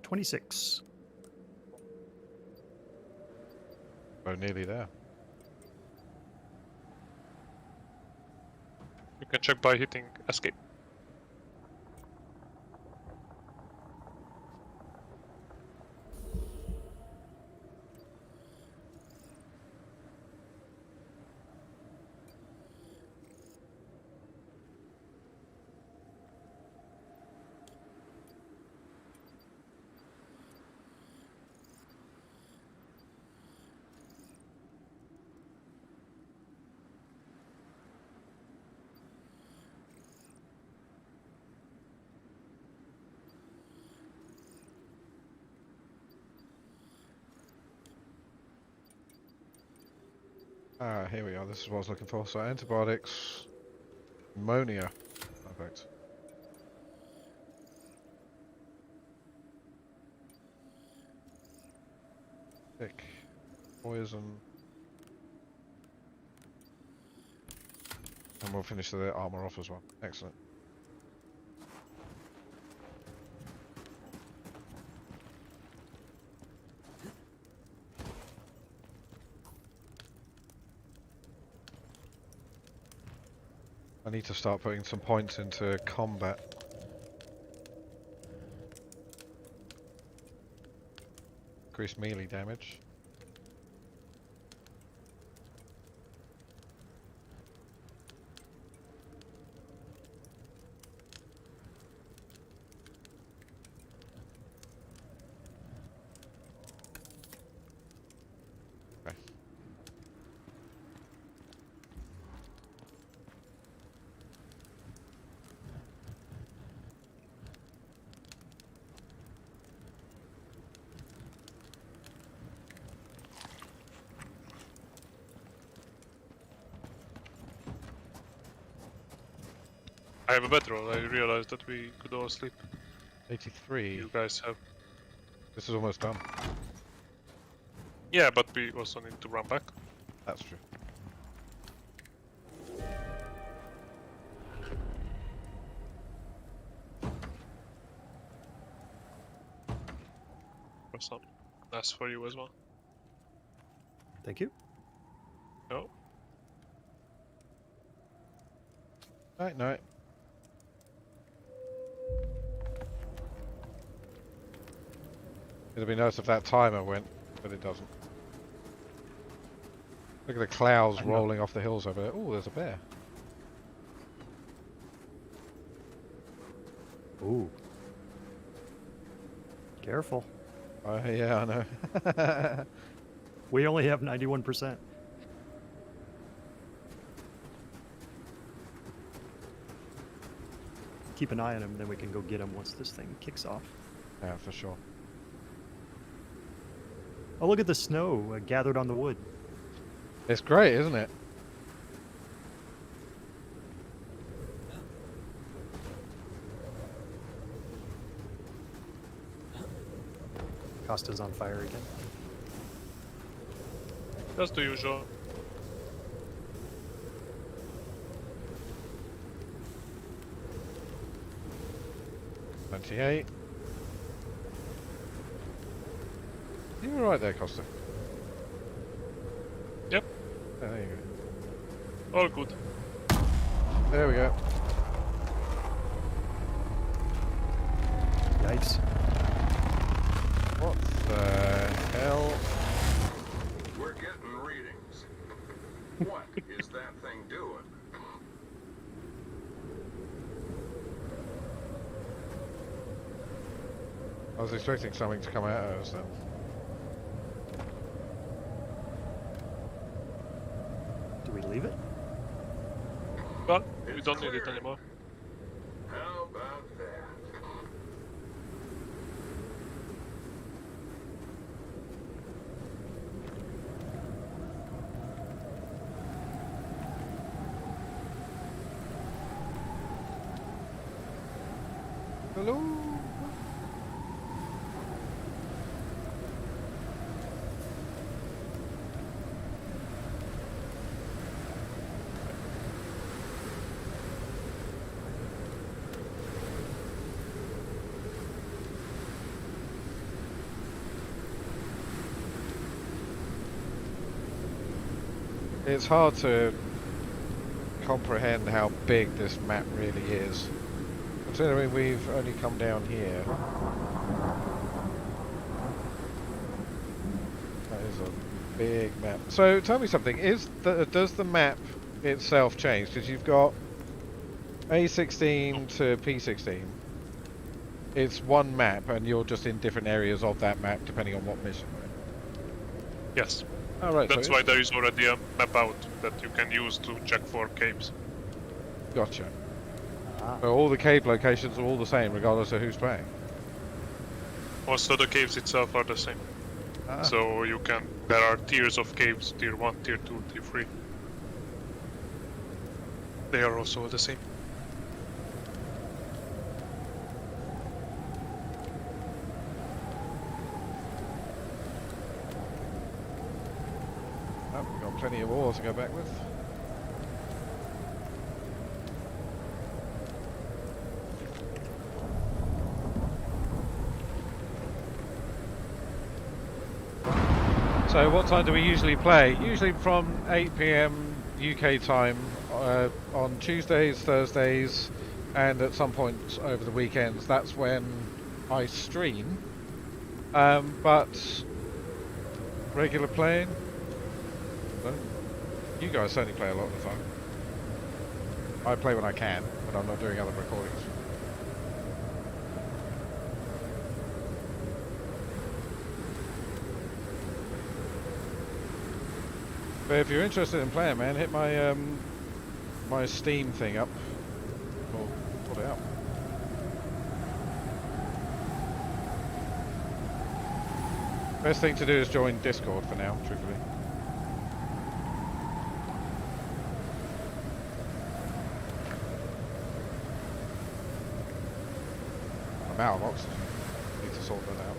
26. Oh, nearly there. You can check by hitting escape. Ah, here we are. This is what I was looking for. So antibiotics, pneumonia. Perfect. Sick. Poison. And we'll finish the armor off as well. Excellent. I need to start putting some points into combat. Increase melee damage. Okay. I have a bedroll. I realized that we could all sleep. 83. You guys have. This is almost done. Yeah, but we also need to run back. That's true. For some. That's for you as well. Thank you. No. Night, night. It'd be nice if that timer went, but it doesn't. Look at the clouds rolling off the hills over there. Oh, there's a bear. Ooh. Careful. Yeah, I know. We only have 91%. Keep an eye on him, then we can go get him once this thing kicks off. Yeah, for sure. Oh, look at the snow gathered on the wood. It's great, isn't it? Costa's on fire again. That's the usual. $28. You were right there, Costa. Yep. Yeah, there you go. All good. There we go. Yikes. What the hell? We're getting readings. What is that thing doing? I was expecting something to come out at us then. Do we leave it? Well, we It's don't need it clear. anymore. How about that? Hello? It's hard to comprehend how big this map really is. Considering we've only come down here. That is a big map. So tell me something, does the map itself change? Because you've got A16 to P16. It's one map and you're just in different areas of that map depending on what mission. Yes. Oh, right, That's so why there is already a map out that you can use to check for caves. Gotcha. Ah, So all the cave locations are all the same regardless of who's playing. Also, the caves itself are the same. Ah. So you can. There are tiers of caves: tier 1, tier 2, tier 3. They are also the same. Oh, we've got plenty of ore to go back with. So what time do we usually play? Usually from 8 PM UK time on Tuesdays, Thursdays, and at some points over the weekends. That's when I stream. But regular playing? Well, you guys certainly play a lot of the time. I play when I can, when I'm not doing other recordings. But if you're interested in playing, man, hit my my Steam thing up. Or put it out. Best thing to do is join Discord for now, truthfully. I'm out of oxygen. Need to sort that out.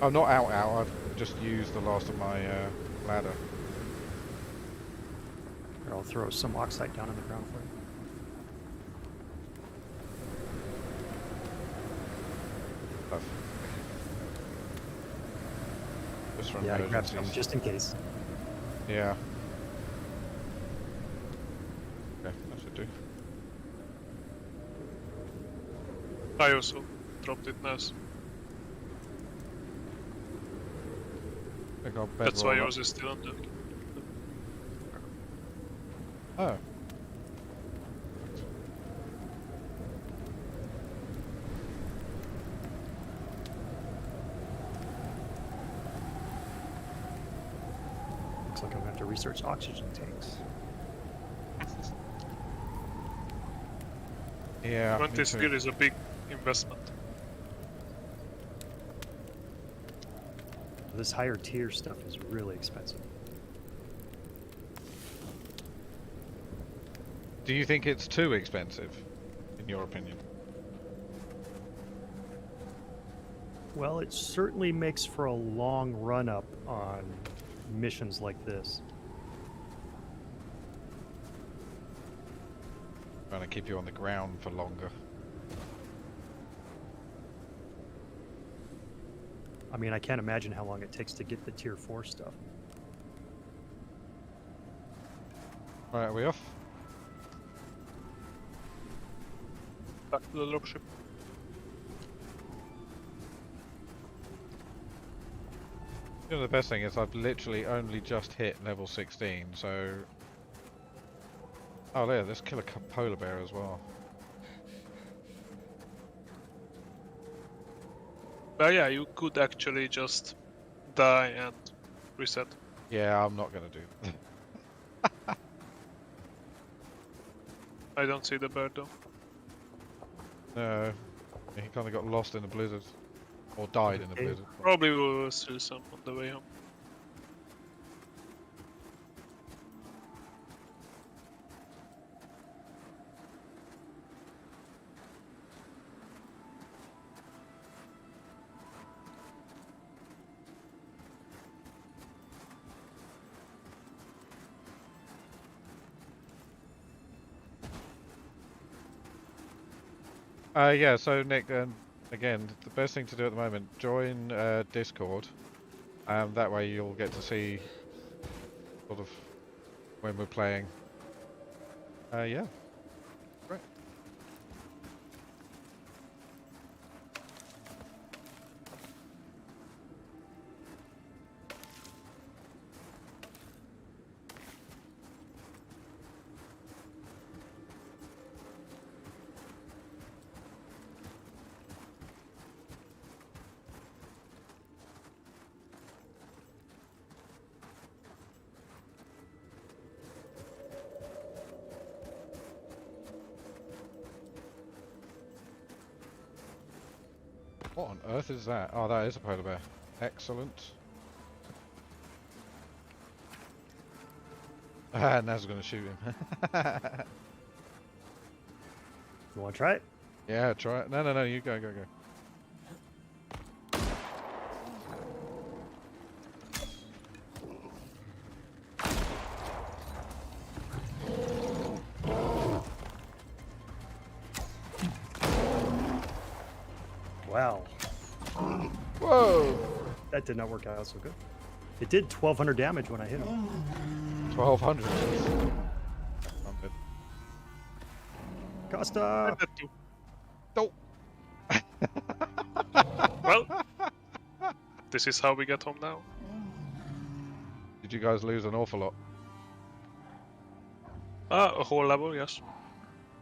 I'm not out. I've just used the last of my ladder. here, I'll throw some oxide down on the ground for you. Stuff. Just for Yeah, I grabbed some emergencies. just in case. Yeah. Okay, that should do. I also dropped it nice. I think I'll That's why bedroll yours is still on the. Oh. Looks like I'm gonna have to research oxygen tanks. Yeah. me This too. gear is a big investment. This higher tier stuff is really expensive. Do you think it's too expensive, in your opinion? Well, it certainly makes for a long run up on missions like this. Trying to keep you on the ground for longer. I mean, I can't imagine how long it takes to get the tier 4 stuff. Right, are we off? Back to the dropship. You know, the best thing is I've literally only just hit level 16, so... Oh, there, let's kill a polar bear as well. But yeah, you could actually just die and reset. Yeah, I'm not gonna do that. I don't see the bird though. No, he kind of got lost in the blizzard, or died in the Okay. blizzard. Probably we will see some on the way home. Yeah. So Nick, again, the best thing to do at the moment, join Discord. That way you'll get to see sort of when we're playing. Yeah. Great. What on earth is that? Oh, that is a polar bear. Excellent. Ah, Naz is going to shoot him. You want to try it? Yeah, try it. No, you go. Wow. Whoa! That did not work out so good. It did 1,200 damage when I hit him. 1,200. I'm good. Costa! I did too. Oh! Well, this is how we get home now. Did you guys lose an awful lot? A whole level, yes.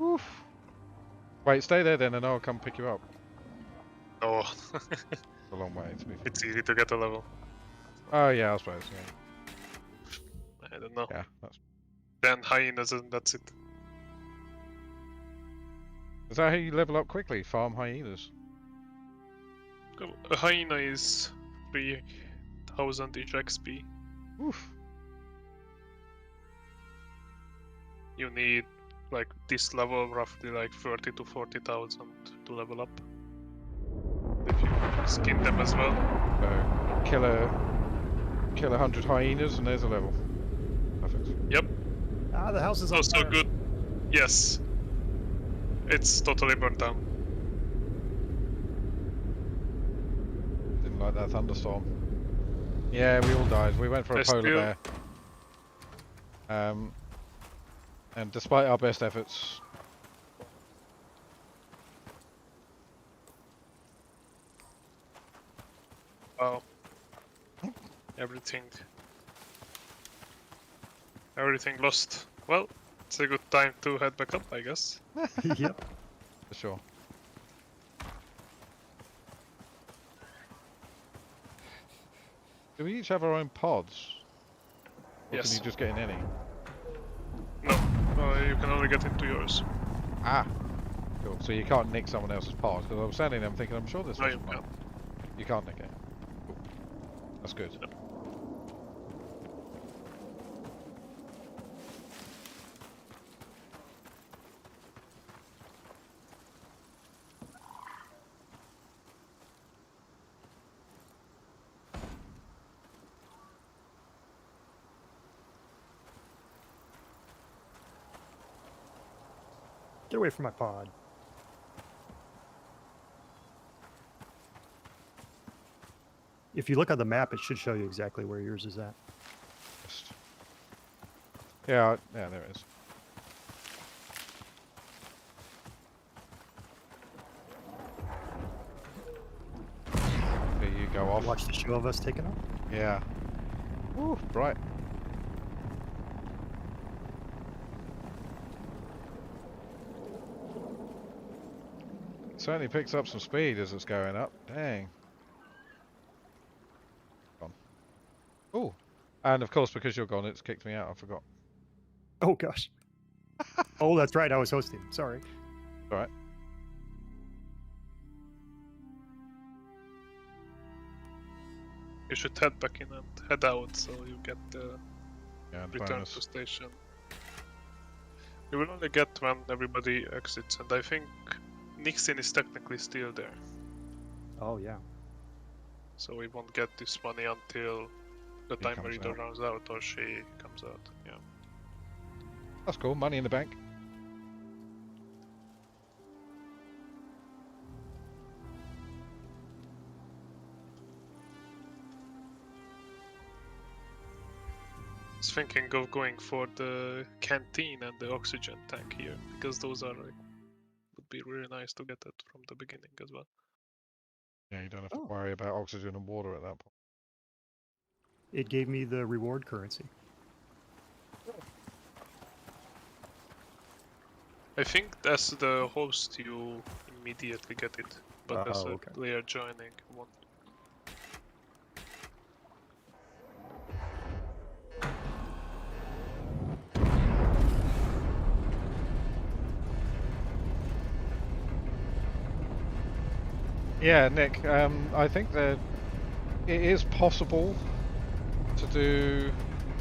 Oof. Wait, stay there then and I'll come pick you up. Oh, It's a long way to be fair. it's easy to get a level. Oh yeah, I suppose, yeah. I don't know. Yeah, that's... Then hyenas and that's it. Is that how you level up quickly? Farm hyenas? A hyena is 3000 each XP. Oof. You need like this level roughly like 30 to 40,000 to level up. If you skin them as well. So, kill 100 hyenas and there's a level. Perfect. Yep. Ah, the house is on Also fire. good. Yes. It's totally burnt down. Didn't like that thunderstorm. Yeah, we all died. We went for a There's polar still- bear. And despite our best efforts, Wow. Everything lost. Well, it's a good time to head back up, I guess. Yep. for sure. Do we each have our own pods? Or Yes. can you just get in any? No, you can only get into yours. Ah! Cool. So you can't nick someone else's pod? Because I was standing there, I'm thinking, I'm sure there's No, you something. can't. You can't nick it. Cool. That's good. Yep. Get away from my pod. If you look on the map, it should show you exactly where yours is at. Yeah, yeah, there it is. There you go off. Watch the show of us taking off. Yeah. Ooh, bright. Certainly picks up some speed as it's going up. Dang. And of course, because you're gone, it's kicked me out. I forgot. Oh gosh. Oh, that's right. I was hosting. Sorry. All right. You should head back in and head out, so you get the Yeah, return bonus. to station. You will only get when everybody exits, and I think Nixon is technically still there. Oh yeah. So we won't get this money until the He timer comes either out. runs out or she comes out. Yeah. That's cool. Money in the bank. I was thinking of going for the canteen and the oxygen tank here, because those are like, would be really nice to get that from the beginning as well. Yeah, you don't have to Oh. worry about oxygen and water at that point. It gave me the reward currency. I think as the host you immediately get it, but as a okay. player joining, you won't. Yeah, Nick. I think that it is possible to do,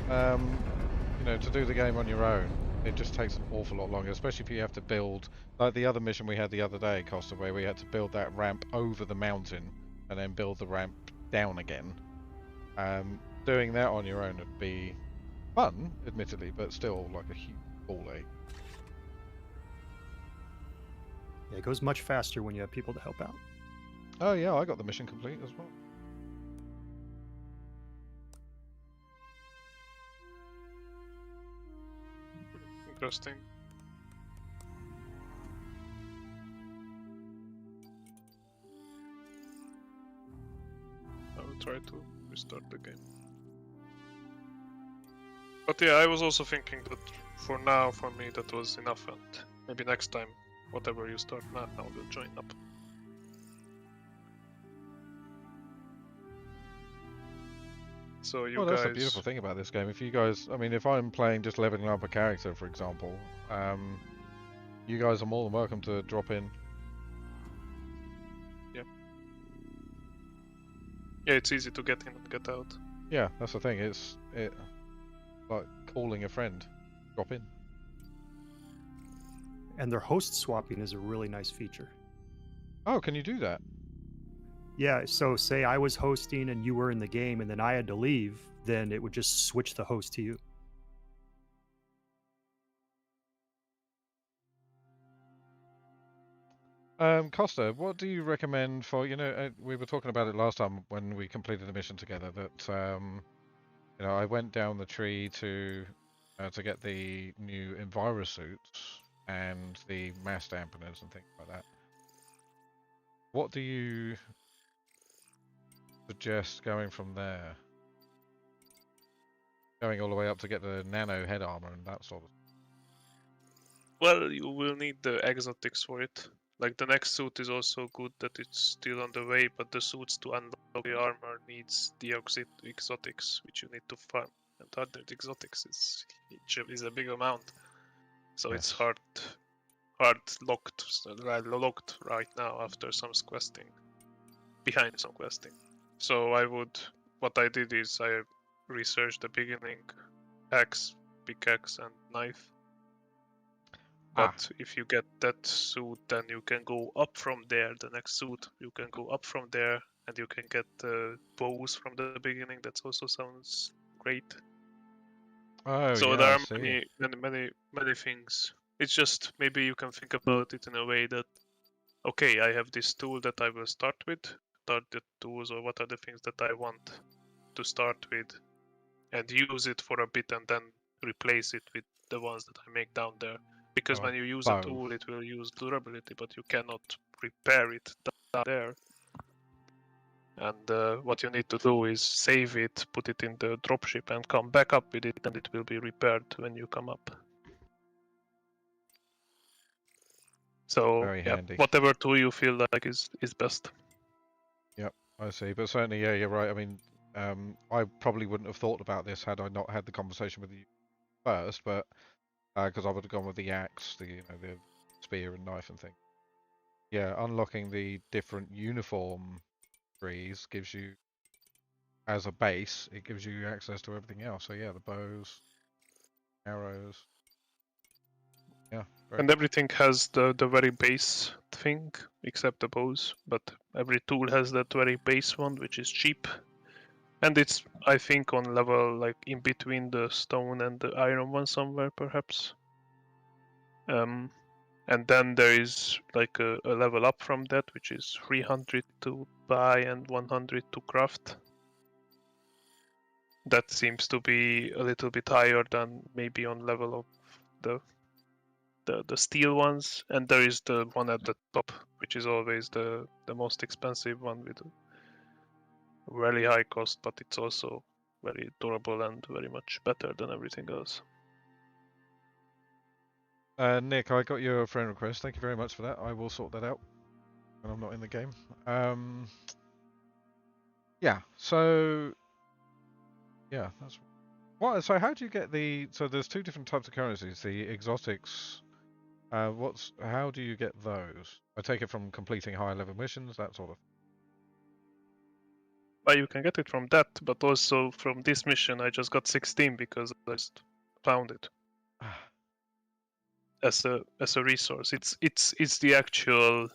to do the game on your own. It just takes an awful lot longer, especially if you have to build, like the other mission we had the other day, Costa, where we had to build that ramp over the mountain and then build the ramp down again. Doing that on your own would be fun, admittedly, but still like a huge ball ache. Yeah, it goes much faster when you have people to help out. Oh yeah, I got the mission complete as well. Interesting. I will try to restart the game. But yeah, I was also thinking that for now, for me, that was enough, and maybe next time, whatever you start now, will join up. So you Well, guys. that's the beautiful thing about this game. If you guys, I mean, if I'm playing just leveling up a character, for example, you guys are more than welcome to drop in. Yeah, it's easy to get in and get out. Yeah, that's the thing. It's like calling a friend. Drop in. And their host swapping is a really nice feature. Oh, can you do that? Yeah, so say I was hosting and you were in the game and then I had to leave, then it would just switch the host to you. Costa, what do you recommend for, we were talking about it last time when we completed the mission together, that, I went down the tree to get the new Enviro suits and the mass dampeners and things like that. What do you suggest going from there? Going all the way up to get the nano head armor and that sort of thing. Well, you will need the exotics for it. Like the next suit is also good that it's still on the way, but the suits to unlock the armor needs the exotics, which you need to farm. And other exotics is a big amount, so it's Yes. locked right now after some questing, behind some questing. So what I did is I researched the beginning axe, pickaxe, and knife. But if you get that suit, then you can go up from there. The next suit, you can go up from there, and you can get the bows from the beginning. That also sounds great. Oh, So yeah, there I are see. many things. It's just maybe you can think about it in a way that, okay, I have this tool that I will start with. What are the tools or what are the things that I want to start with, and use it for a bit, and then replace it with the ones that I make down there. Because when you use a bow. tool, it will use durability, but you cannot repair it down there. And what you need to do is save it, put it in the dropship, and come back up with it, and it will be repaired when you come up. So Very yeah, handy. whatever tool you feel like is best. Yep, I see. But certainly, yeah, you're right. I mean, I probably wouldn't have thought about this had I not had the conversation with you first, but because I would have gone with the axe, the spear and knife and thing. Yeah, unlocking the different uniform trees gives you, as a base, it gives you access to everything else. So yeah, the bows, arrows. Yeah, very And everything has the very base thing, except the bows. But every tool has that very base one, which is cheap. And it's, I think, on level like in between the stone and the iron one somewhere, perhaps. And then there is like a level up from that, which is 300 to buy and 100 to craft. That seems to be a little bit higher than maybe on level of the steel ones. And there is the one at the top, which is always the most expensive one with a really high cost, but it's also very durable and very much better than everything else. Nick, I got your friend request. Thank you very much for that. I will sort that out when I'm not in the game. Yeah. So yeah, that's what. So how do you get the? So there's two different types of currencies. The exotics. How do you get those? I take it from completing higher level missions, that sort of. But you can get it from that, but also from this mission I just got 16 because I just found it as a resource. It's the actual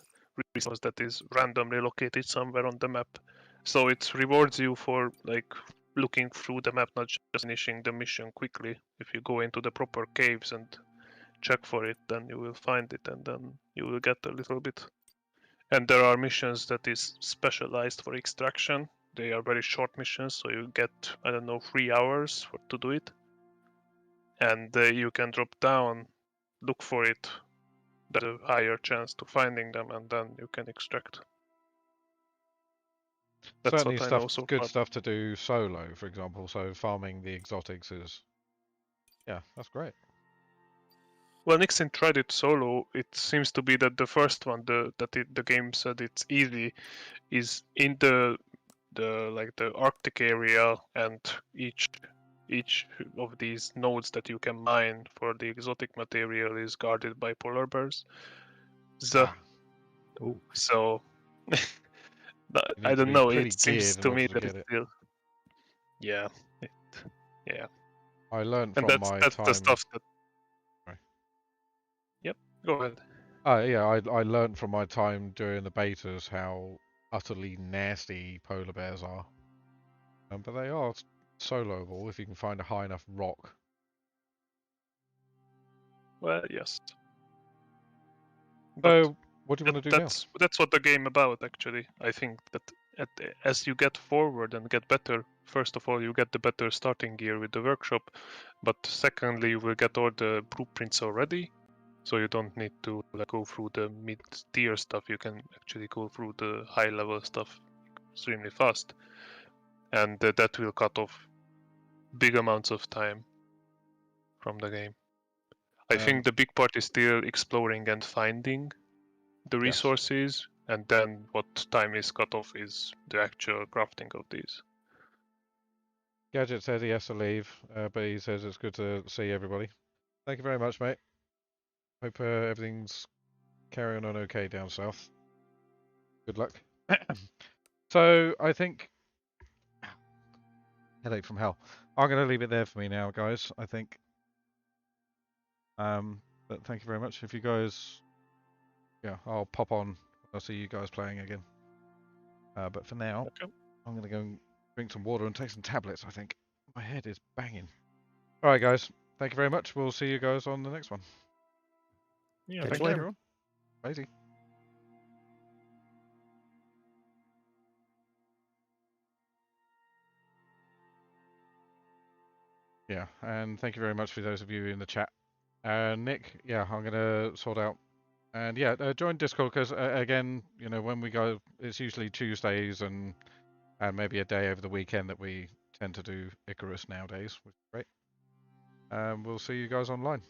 resource that is randomly located somewhere on the map. So it rewards you for like looking through the map, not just finishing the mission quickly. If you go into the proper caves and check for it, then you will find it and then you will get a little bit. And there are missions that is specialized for extraction. They are very short missions, so you get, I don't know, 3 hours to do it. And you can drop down, look for it, there's a higher chance to finding them, and then you can extract. That's Certainly what I know so good far. stuff to do solo, for example. So farming the exotics is, yeah, that's great. Well, Nixon tried it solo. It seems to be that the first one, the game said it's easy, is in the Arctic area, and each of these nodes that you can mine for the exotic material is guarded by polar bears. Oh, So You I need to don't be know. pretty It seems geared in to order me to that get it's it. still, yeah, yeah. I learned And from that's my the time. stuff that. Sorry. Yep. Go ahead. Yeah, I learned from my time during the betas how utterly nasty polar bears are. But they are soloable if you can find a high enough rock. Well, yes. But So, what do you want to do now? that's what the game about, actually. I think that as you get forward and get better, first of all you get the better starting gear with the workshop, but secondly you will get all the blueprints already, so you don't need to go through the mid-tier stuff. You can actually go through the high-level stuff extremely fast, and that will cut off big amounts of time from the game. I think the big part is still exploring and finding the Yes. resources, and then what time is cut off is the actual crafting of these. Gadget says he has to leave, but he says it's good to see everybody. Thank you very much, mate. Hope everything's carrying on okay down south. Good luck. So, I think... Headache from hell. I'm going to leave it there for me now, guys, I think. But thank you very much. If you guys... Yeah, I'll pop on. I'll see you guys playing again. But for now, Okay. I'm going to go and drink some water and take some tablets, I think. My head is banging. Alright, guys. Thank you very much. We'll see you guys on the next one. Yeah, catch thank you you. later. Everyone. Bye. Yeah, and thank you very much for those of you in the chat. Nick, yeah, I'm going to sort out. And yeah, join Discord because, again, you know, when we go, it's usually Tuesdays and maybe a day over the weekend that we tend to do Icarus nowadays, which is great. We'll see you guys online.